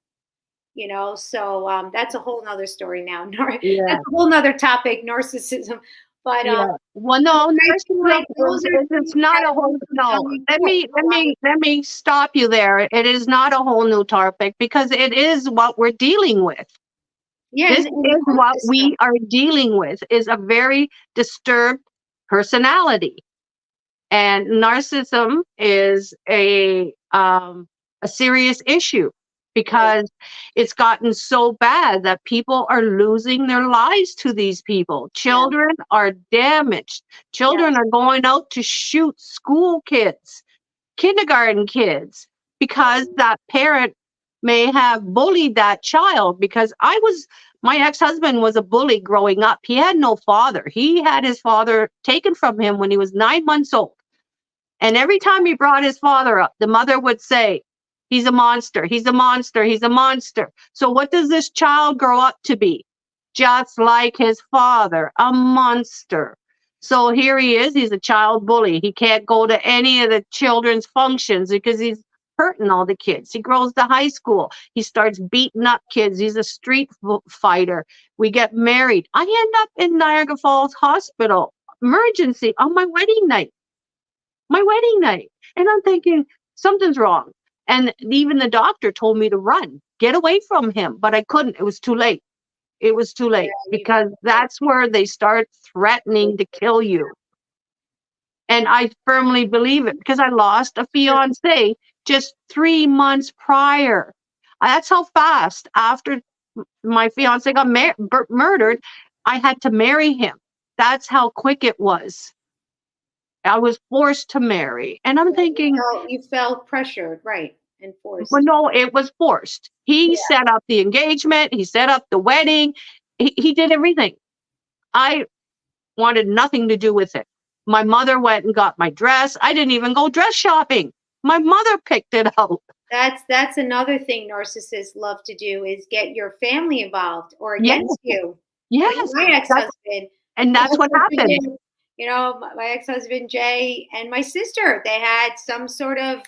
So that's a whole nother story now. Yeah. That's a whole nother topic, narcissism. But Yeah. Well, no, I feel narcissism like those are it's things not that a whole, need to no. come in Let court. me let me let me stop you there. It is not a whole new topic because it is what we're dealing with. Yeah, This in the is court what system. we are dealing with is a very disturbed personality. And narcissism is a serious issue Right. because it's gotten so bad that people are losing their lives to these people. Yeah. Children are damaged. Children Yes. are going out to shoot school kids, kindergarten kids, because that parent may have bullied that child. Because my ex-husband was a bully growing up. He had no father. He had his father taken from him when he was 9 months old. And every time he brought his father up, the mother would say, he's a monster, he's a monster, he's a monster. So what does this child grow up to be? Just like his father, a monster. So here he is, he's a child bully. He can't go to any of the children's functions because he's hurting all the kids. He grows to high school. He starts beating up kids. He's a street fighter. We get married. I end up in Niagara Falls Hospital, emergency, on my wedding night. My wedding night. And I'm thinking, something's wrong. And even the doctor told me to run, get away from him, but I couldn't. It was too late. It was too late Yeah, you because that's where they start threatening to kill you. And I firmly believe it because I lost a fiance just 3 months prior. That's how fast after my fiance got murdered, I had to marry him. That's how quick it was. I was forced to marry. And I'm thinking, you felt pressured, right, and well, forced. no, it was forced. He Yeah. set up the engagement, he set up the wedding, he did everything. I wanted nothing to do with it. My mother went and got my dress. I didn't even go dress shopping. My mother picked it out. That's another thing narcissists love to do, is get your family involved or Yes, against you. Like yes. my ex-husband, And my that's what ex-husband happened. did, my ex-husband Jay and my sister, they had some sort of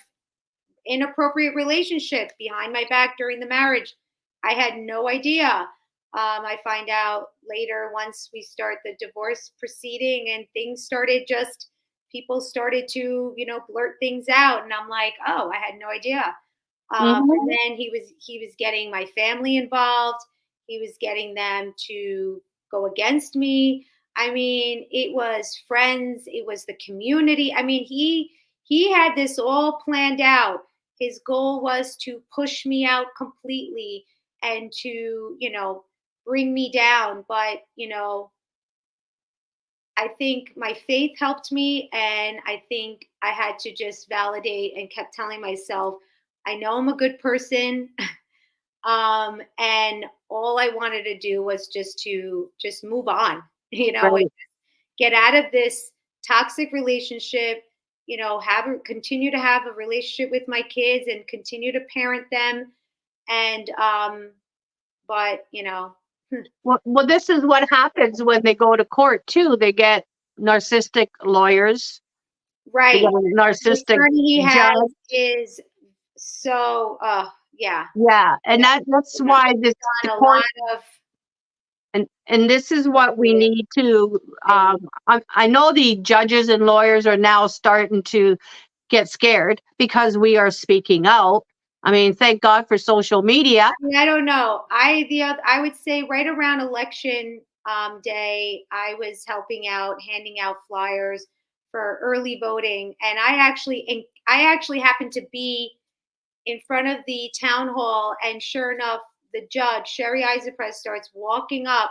inappropriate relationship behind my back during the marriage. I had no idea. I find out later once we start the divorce proceeding, and people started to, blurt things out, and I'm like, oh, I had no idea. And Mhm. then he was getting my family involved. He was getting them to go against me. I mean, it was friends, it was the community. I mean, he had this all planned out. His goal was to push me out completely and to, bring me down. But, I think my faith helped me, and I think I had to just validate and kept telling myself, I know I'm a good person. And all I wanted to do was just move on, and Right. get out of this toxic relationship, continue to have a relationship with my kids and continue to parent them. And but Well, this is what happens when they go to court too. They get narcissistic lawyers. They get right. a The narcissistic attorney he has judge. is so yeah. Yeah, and that's Yeah, why he's this the done a court. lot of And this is what we need to. things. I know the judges and lawyers are now starting to get scared because we are speaking out. I mean, thank God for social media. I don't know. I would say right around election day, I was helping out, handing out flyers for early voting, and I actually happened to be in front of the town hall, and sure enough, the judge Sherry Eisenpress starts walking up.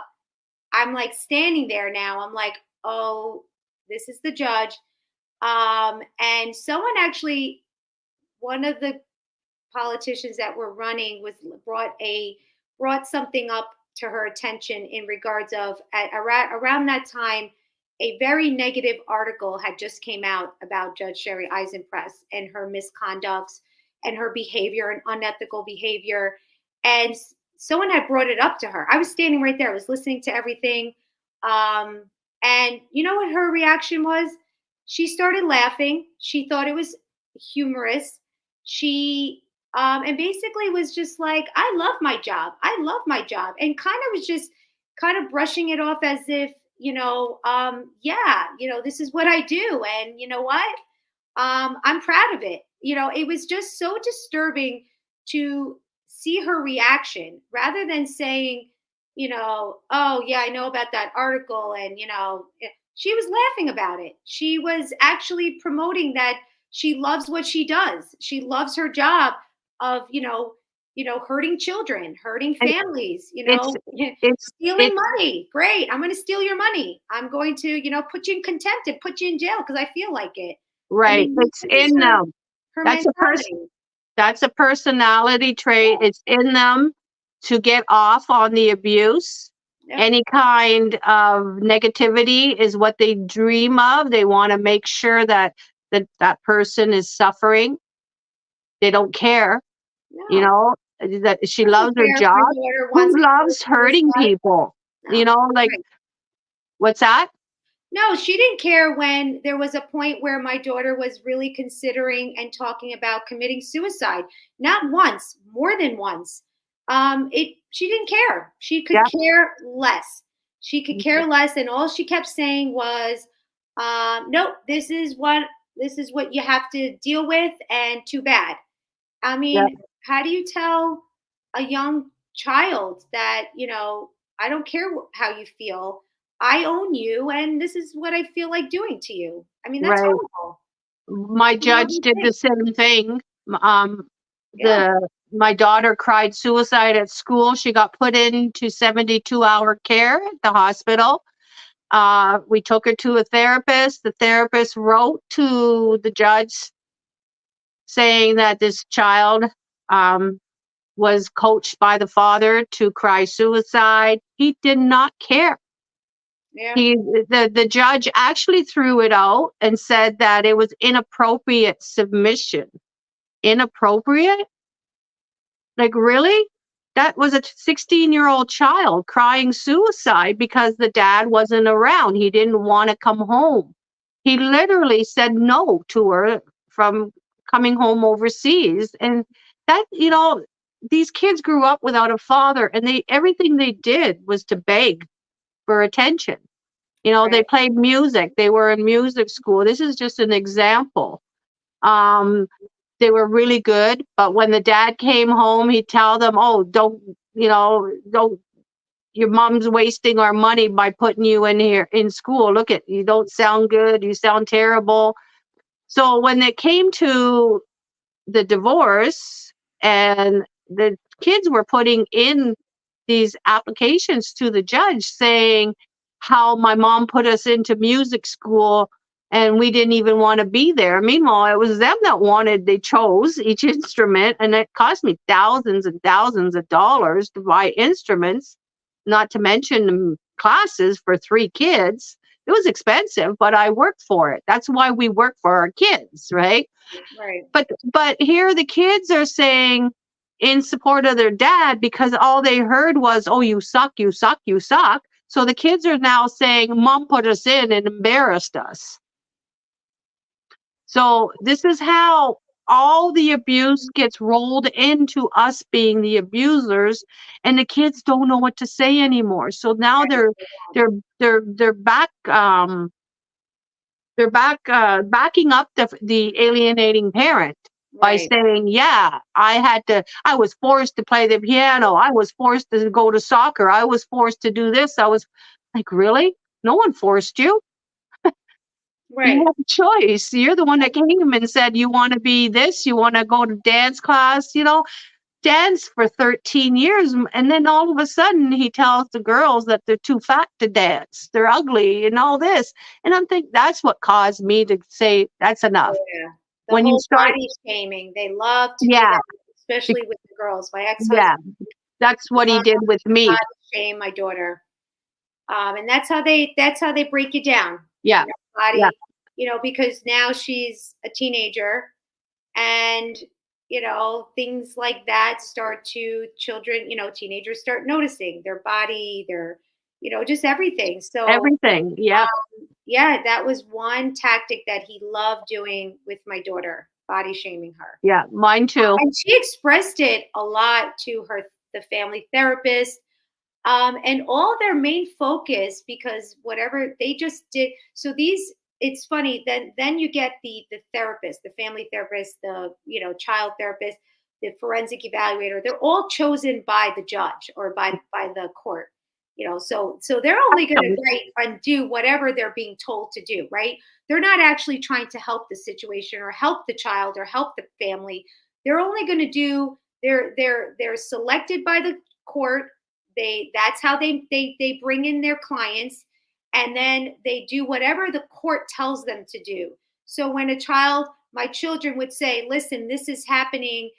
I'm like standing there now. I'm like, oh, this is the judge. And someone actually, one of the politicians that were running brought something up to her attention in regards of around that time, a very negative article had just came out about Judge Sherry Eisenpress and her misconducts and her behavior and unethical behavior. And someone had brought it up to her. I was standing right there. I was listening to everything. And you know what her reaction was? She started laughing. She thought it was humorous. She and basically was just like, I love my job. I love my job. And kind of was just kind of brushing it off as if, yeah, this is what I do. And you know what? I'm proud of it. It was just so disturbing to see her reaction rather than saying, oh yeah, I know about that article. And, she was laughing about it. She was actually promoting that she loves what she does. She loves her job of, hurting children, hurting families, stealing money. Great. I'm going to steal your money. I'm going to, put you in contempt and put you in jail because I feel like it. Right. It's in them. That's a personality trait. Yeah. It's in them to get off on the abuse. Yep. Any kind of negativity is what they dream of. They want to make sure that person is suffering. They don't care. No. That she loves her job. Who loves hurting people? No. Right. What's that? No, she didn't care when there was a point where my daughter was really considering and talking about committing suicide. Not once, more than once. She didn't care. She could care less. She could care less, and all she kept saying was, "No, this is what you have to deal with, and too bad." I mean, how do you tell a young child that I don't care how you feel? I own you, and this is what I feel like doing to you. I mean, that's horrible. My judge did the same thing. My daughter cried suicide at school. She got put into 72-hour care at the hospital. We took her to a therapist. The therapist wrote to the judge saying that this child was coached by the father to cry suicide. He did not care. Yeah. The judge actually threw it out and said that it was inappropriate submission. Inappropriate? Like, really? That was a 16-year-old child crying suicide because the dad wasn't around. He didn't want to come home. He literally said no to her from coming home overseas. And that, these kids grew up without a father, and everything they did was to beg for attention. They played music. They were in music school. This is just an example. They were really good, but when the dad came home, he'd tell them, "Oh, don't, your mom's wasting our money by putting you in here in school. Look at, you don't sound good. You sound terrible." So when it came to the divorce and the kids were putting in these applications to the judge saying how my mom put us into music school and we didn't even want to be there. Meanwhile, it was them that they chose each instrument, and it cost me thousands and thousands of dollars to buy instruments, not to mention classes for 3 kids. It was expensive, but I worked for it. That's why we work for our kids, right? Right. But here the kids are saying in support of their dad because all they heard was, "Oh, you suck, you suck, you suck." So the kids are now saying, "Mom put us in and embarrassed us." So this is how all the abuse gets rolled into us being the abusers, and the kids don't know what to say anymore. So now they're backing up the alienating parent by saying, "Yeah, I was forced to play the piano. I was forced to go to soccer. I was forced to do this." I was like, really? No one forced you. Right. You have a choice. You're the one that came and said, you want to be this, you want to go to dance class, dance for 13 years. And then all of a sudden he tells the girls that they're too fat to dance. They're ugly and all this. And I'm thinking that's what caused me to say, that's enough. Yeah. The when whole you start body shaming, they love to do that especially with the girls. My ex-husband Yeah, that's what he did with me. shame my daughter. And that's how they break you down. Yeah. Body, Yeah. Because now she's a teenager, and things like that start to children, teenagers start noticing their body, their, just everything. So Everything. Yeah. Yeah, that was one tactic that he loved doing with my daughter, body shaming her. Yeah, mine too. And she expressed it a lot to the family therapist. And all their main focus, because whatever they just did. So it's funny. Then you get the therapist, the family therapist, the child therapist, the forensic evaluator. They're all chosen by the judge or by the court. So they're only going to write and do whatever they're being told to do. Right? They're not actually trying to help the situation or help the child or help the family. They're only going to do. They're selected by the court. That's how they bring in their clients, and then they do whatever the court tells them to do. So when my children would say, listen, this is happening,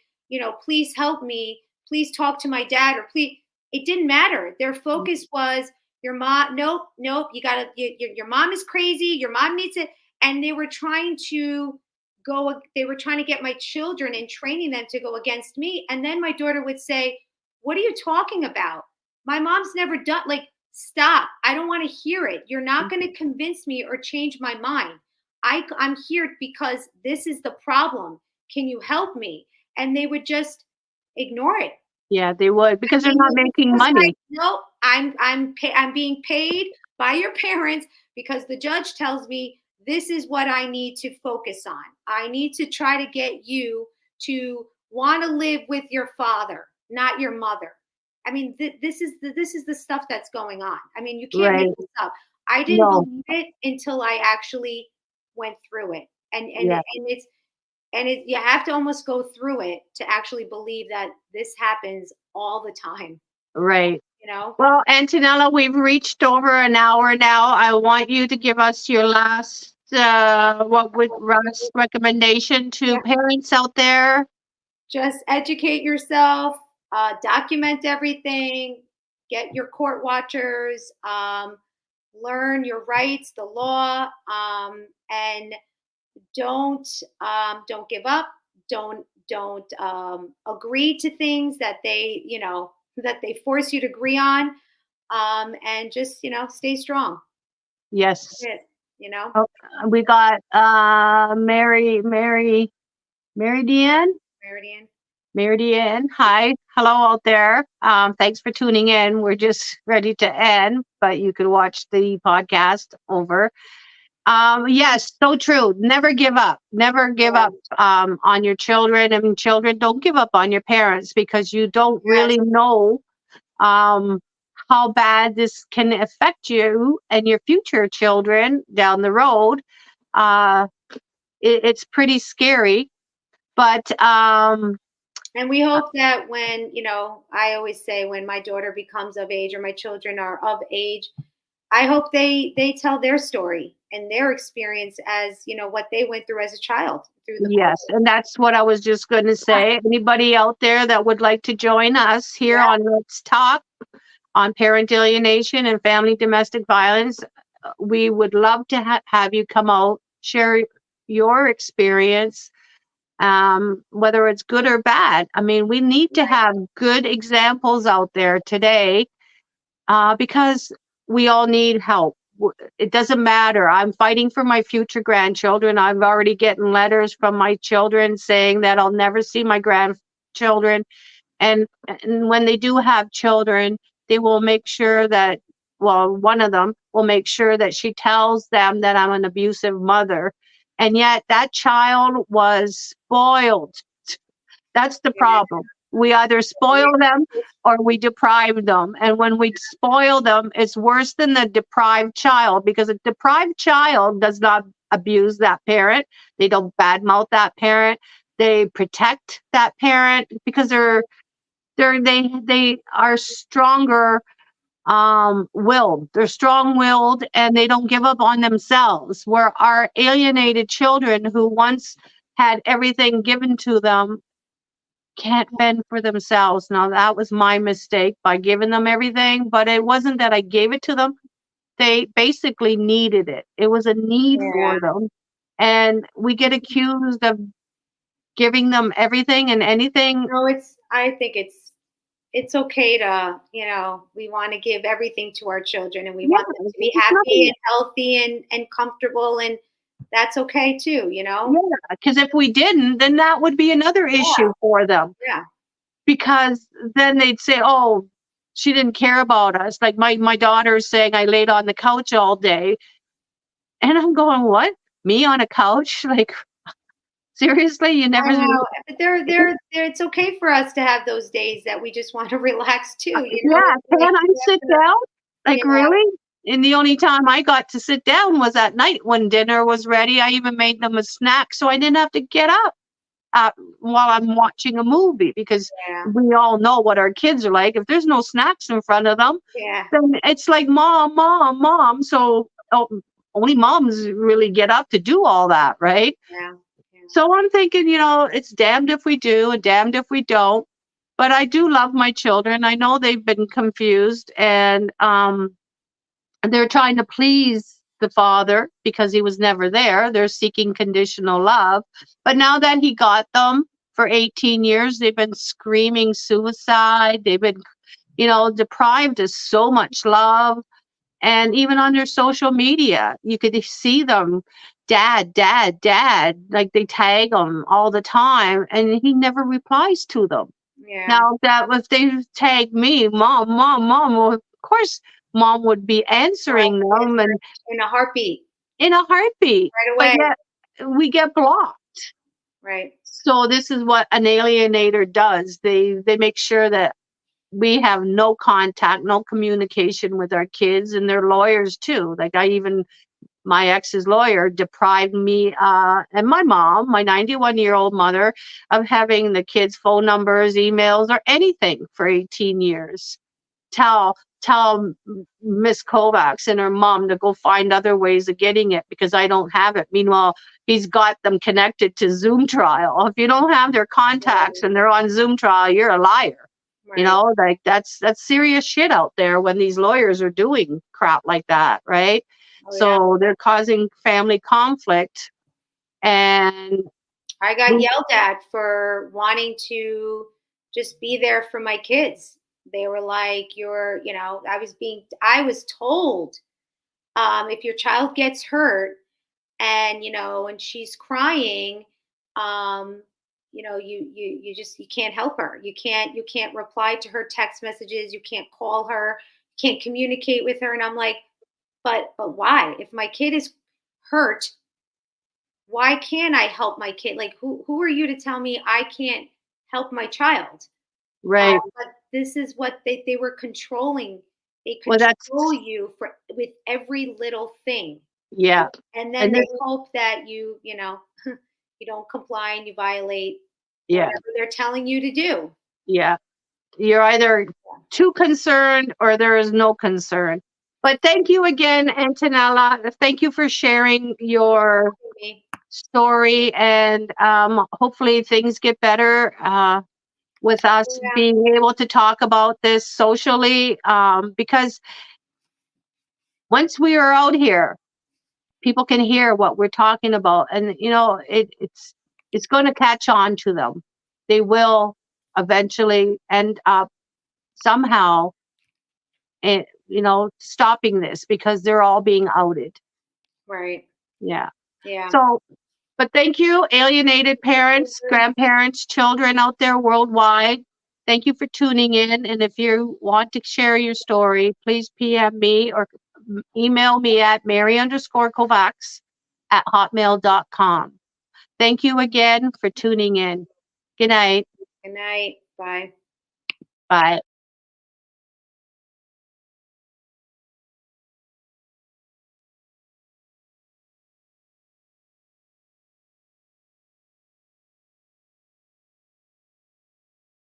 please help me, please talk to my dad, or please, it didn't matter. Their focus was your mom. Nope, your mom is crazy, your mom needs it. And they were trying to get my children and training them to go against me. And then my daughter would say, what are you talking about? My mom's never done, stop. I don't want to hear it. You're not going to convince me or change my mind. I'm here because this is the problem. Can you help me? And they would just ignore it. Yeah, they would, because they're not making money. No, I'm being paid by your parents because the judge tells me this is what I need to focus on. I need to try to get you to want to live with your father, not your mother. I mean, this is the stuff that's going on. I mean, you can't make this up. I didn't believe it until I actually went through it, and you have to almost go through it to actually believe that this happens all the time. Right. Well, Antonella, we've reached over an hour now. I want you to give us your last recommendation to parents out there. Just educate yourself, document everything, get your court watchers, learn your rights, the law, and don't give up. Don't agree to things that they force you to agree on, and just stay strong. Yes. That's it, Oh, we got Mary Deanne. Mary Deanne, hi. Hello out there. Thanks for tuning in. We're just ready to end, but you can watch the podcast over. Yes, so true. Never give up. Never give up on your children. I mean, children, don't give up on your parents, because you don't really know how bad this can affect you and your future children down the road. It's pretty scary, but and we hope that when, I always say when my daughter becomes of age or my children are of age, I hope they tell their story and their experience as, what they went through as a child. Yes, and that's what I was just going to say. Anybody out there that would like to join us here on Let's Talk on parental alienation and family domestic violence, we would love to have you come out, share your experience, whether it's good or bad. I mean, we need to have good examples out there today, because we all need help. It doesn't matter. I'm fighting for my future grandchildren. I'm already getting letters from my children saying that I'll never see my grandchildren. And when they do have children, they will make sure that, one of them will make sure that she tells them that I'm an abusive mother. And yet that child was spoiled. That's the problem. We either spoil them or we deprive them. And when we spoil them, it's worse than the deprived child, because a deprived child does not abuse that parent. They don't badmouth that parent. They protect that parent because they are stronger willed. They're strong-willed, and they don't give up on themselves. Where our alienated children, who once had everything given to them, can't fend for themselves. Now, that was my mistake by giving them everything, but it wasn't that I gave it to them. They basically needed it. It was a need Yeah. for them. And we get accused of giving them everything and anything. No, I think it's okay to, we want to give everything to our children and we Yeah, want them to be it's happy nothing. and healthy and comfortable, and that's okay too, Yeah, because if we didn't, then that would be another issue for them. Yeah. Because then they'd say, "Oh, she didn't care about us." Like my daughter's saying, "I laid on the couch all day," and I'm going, "What? Me on a couch? Like seriously? You I never?" know, but it's okay for us to have those days that we just want to relax too, Yeah, It's like can I we sit have to, down? Like, yeah, really? And the only time I got to sit down was at night when dinner was ready. I even made them a snack so I didn't have to get up uh, while I'm watching a movie, because yeah, we all know what our kids are like. If there's no snacks in front of them, yeah, then it's like mom, mom, mom. So only moms really get up to do all that, right? yeah, yeah. So I'm thinking, it's damned if we do and damned if we don't. But I do love my children. I know they've been confused, and they're trying to please the father because he was never there. They're seeking conditional love. But now that he got them for 18 years, they've been screaming suicide. They've been, deprived of so much love. And even on their social media, you could see them, dad, dad, dad, like they tag him all the time, and he never replies to them. Yeah. Now, that if they tag me, mom, mom, mom, well, of course, mom would be answering them and In a heartbeat, in a heartbeat. right But away. yet we get blocked. Right. So this is what an alienator does. They make sure that we have no contact, no communication with our kids, and their lawyers too. Like my ex's lawyer deprived me and my mom, my 91-year-old mother, of having the kids' phone numbers, emails, or anything for 18 years. Tell Miss Kovacs and her mom to go find other ways of getting it because I don't have it. Meanwhile, he's got them connected to Zoom trial. If you don't have their contacts and they're on Zoom trial, you're a liar. Right. Like that's serious shit out there when these lawyers are doing crap like that, right? Oh, yeah. So they're causing family conflict. And I got yelled at for wanting to just be there for my kids. They were like, I was told, if your child gets hurt and she's crying, you can't help her. You can't reply to her text messages. You can't call her, you can't communicate with her. And I'm like, but why? If my kid is hurt, why can't I help my kid? Like, who are you to tell me I can't help my child? right. But this is what they were controlling. They Well, that's control you with every little thing, yeah. and then And they this, hope that you you don't comply and you violate yeah, whatever they're telling you to do. yeah. You're either too concerned or there is no concern. But thank you again, Antonella. Thank you for sharing your story, and hopefully things get better with us Yeah. being able to talk about this socially, because once we are out here, people can hear what we're talking about, and it's going to catch on to them. They will eventually end up somehow, stopping this because they're all being outed. Right. Yeah. Yeah. So, but thank you, alienated parents, grandparents, children out there worldwide. Thank you for tuning in. And if you want to share your story, please PM me or email me at Mary_Kovacs@hotmail.com. Thank you again for tuning in. Good night. Good night. Bye. Bye.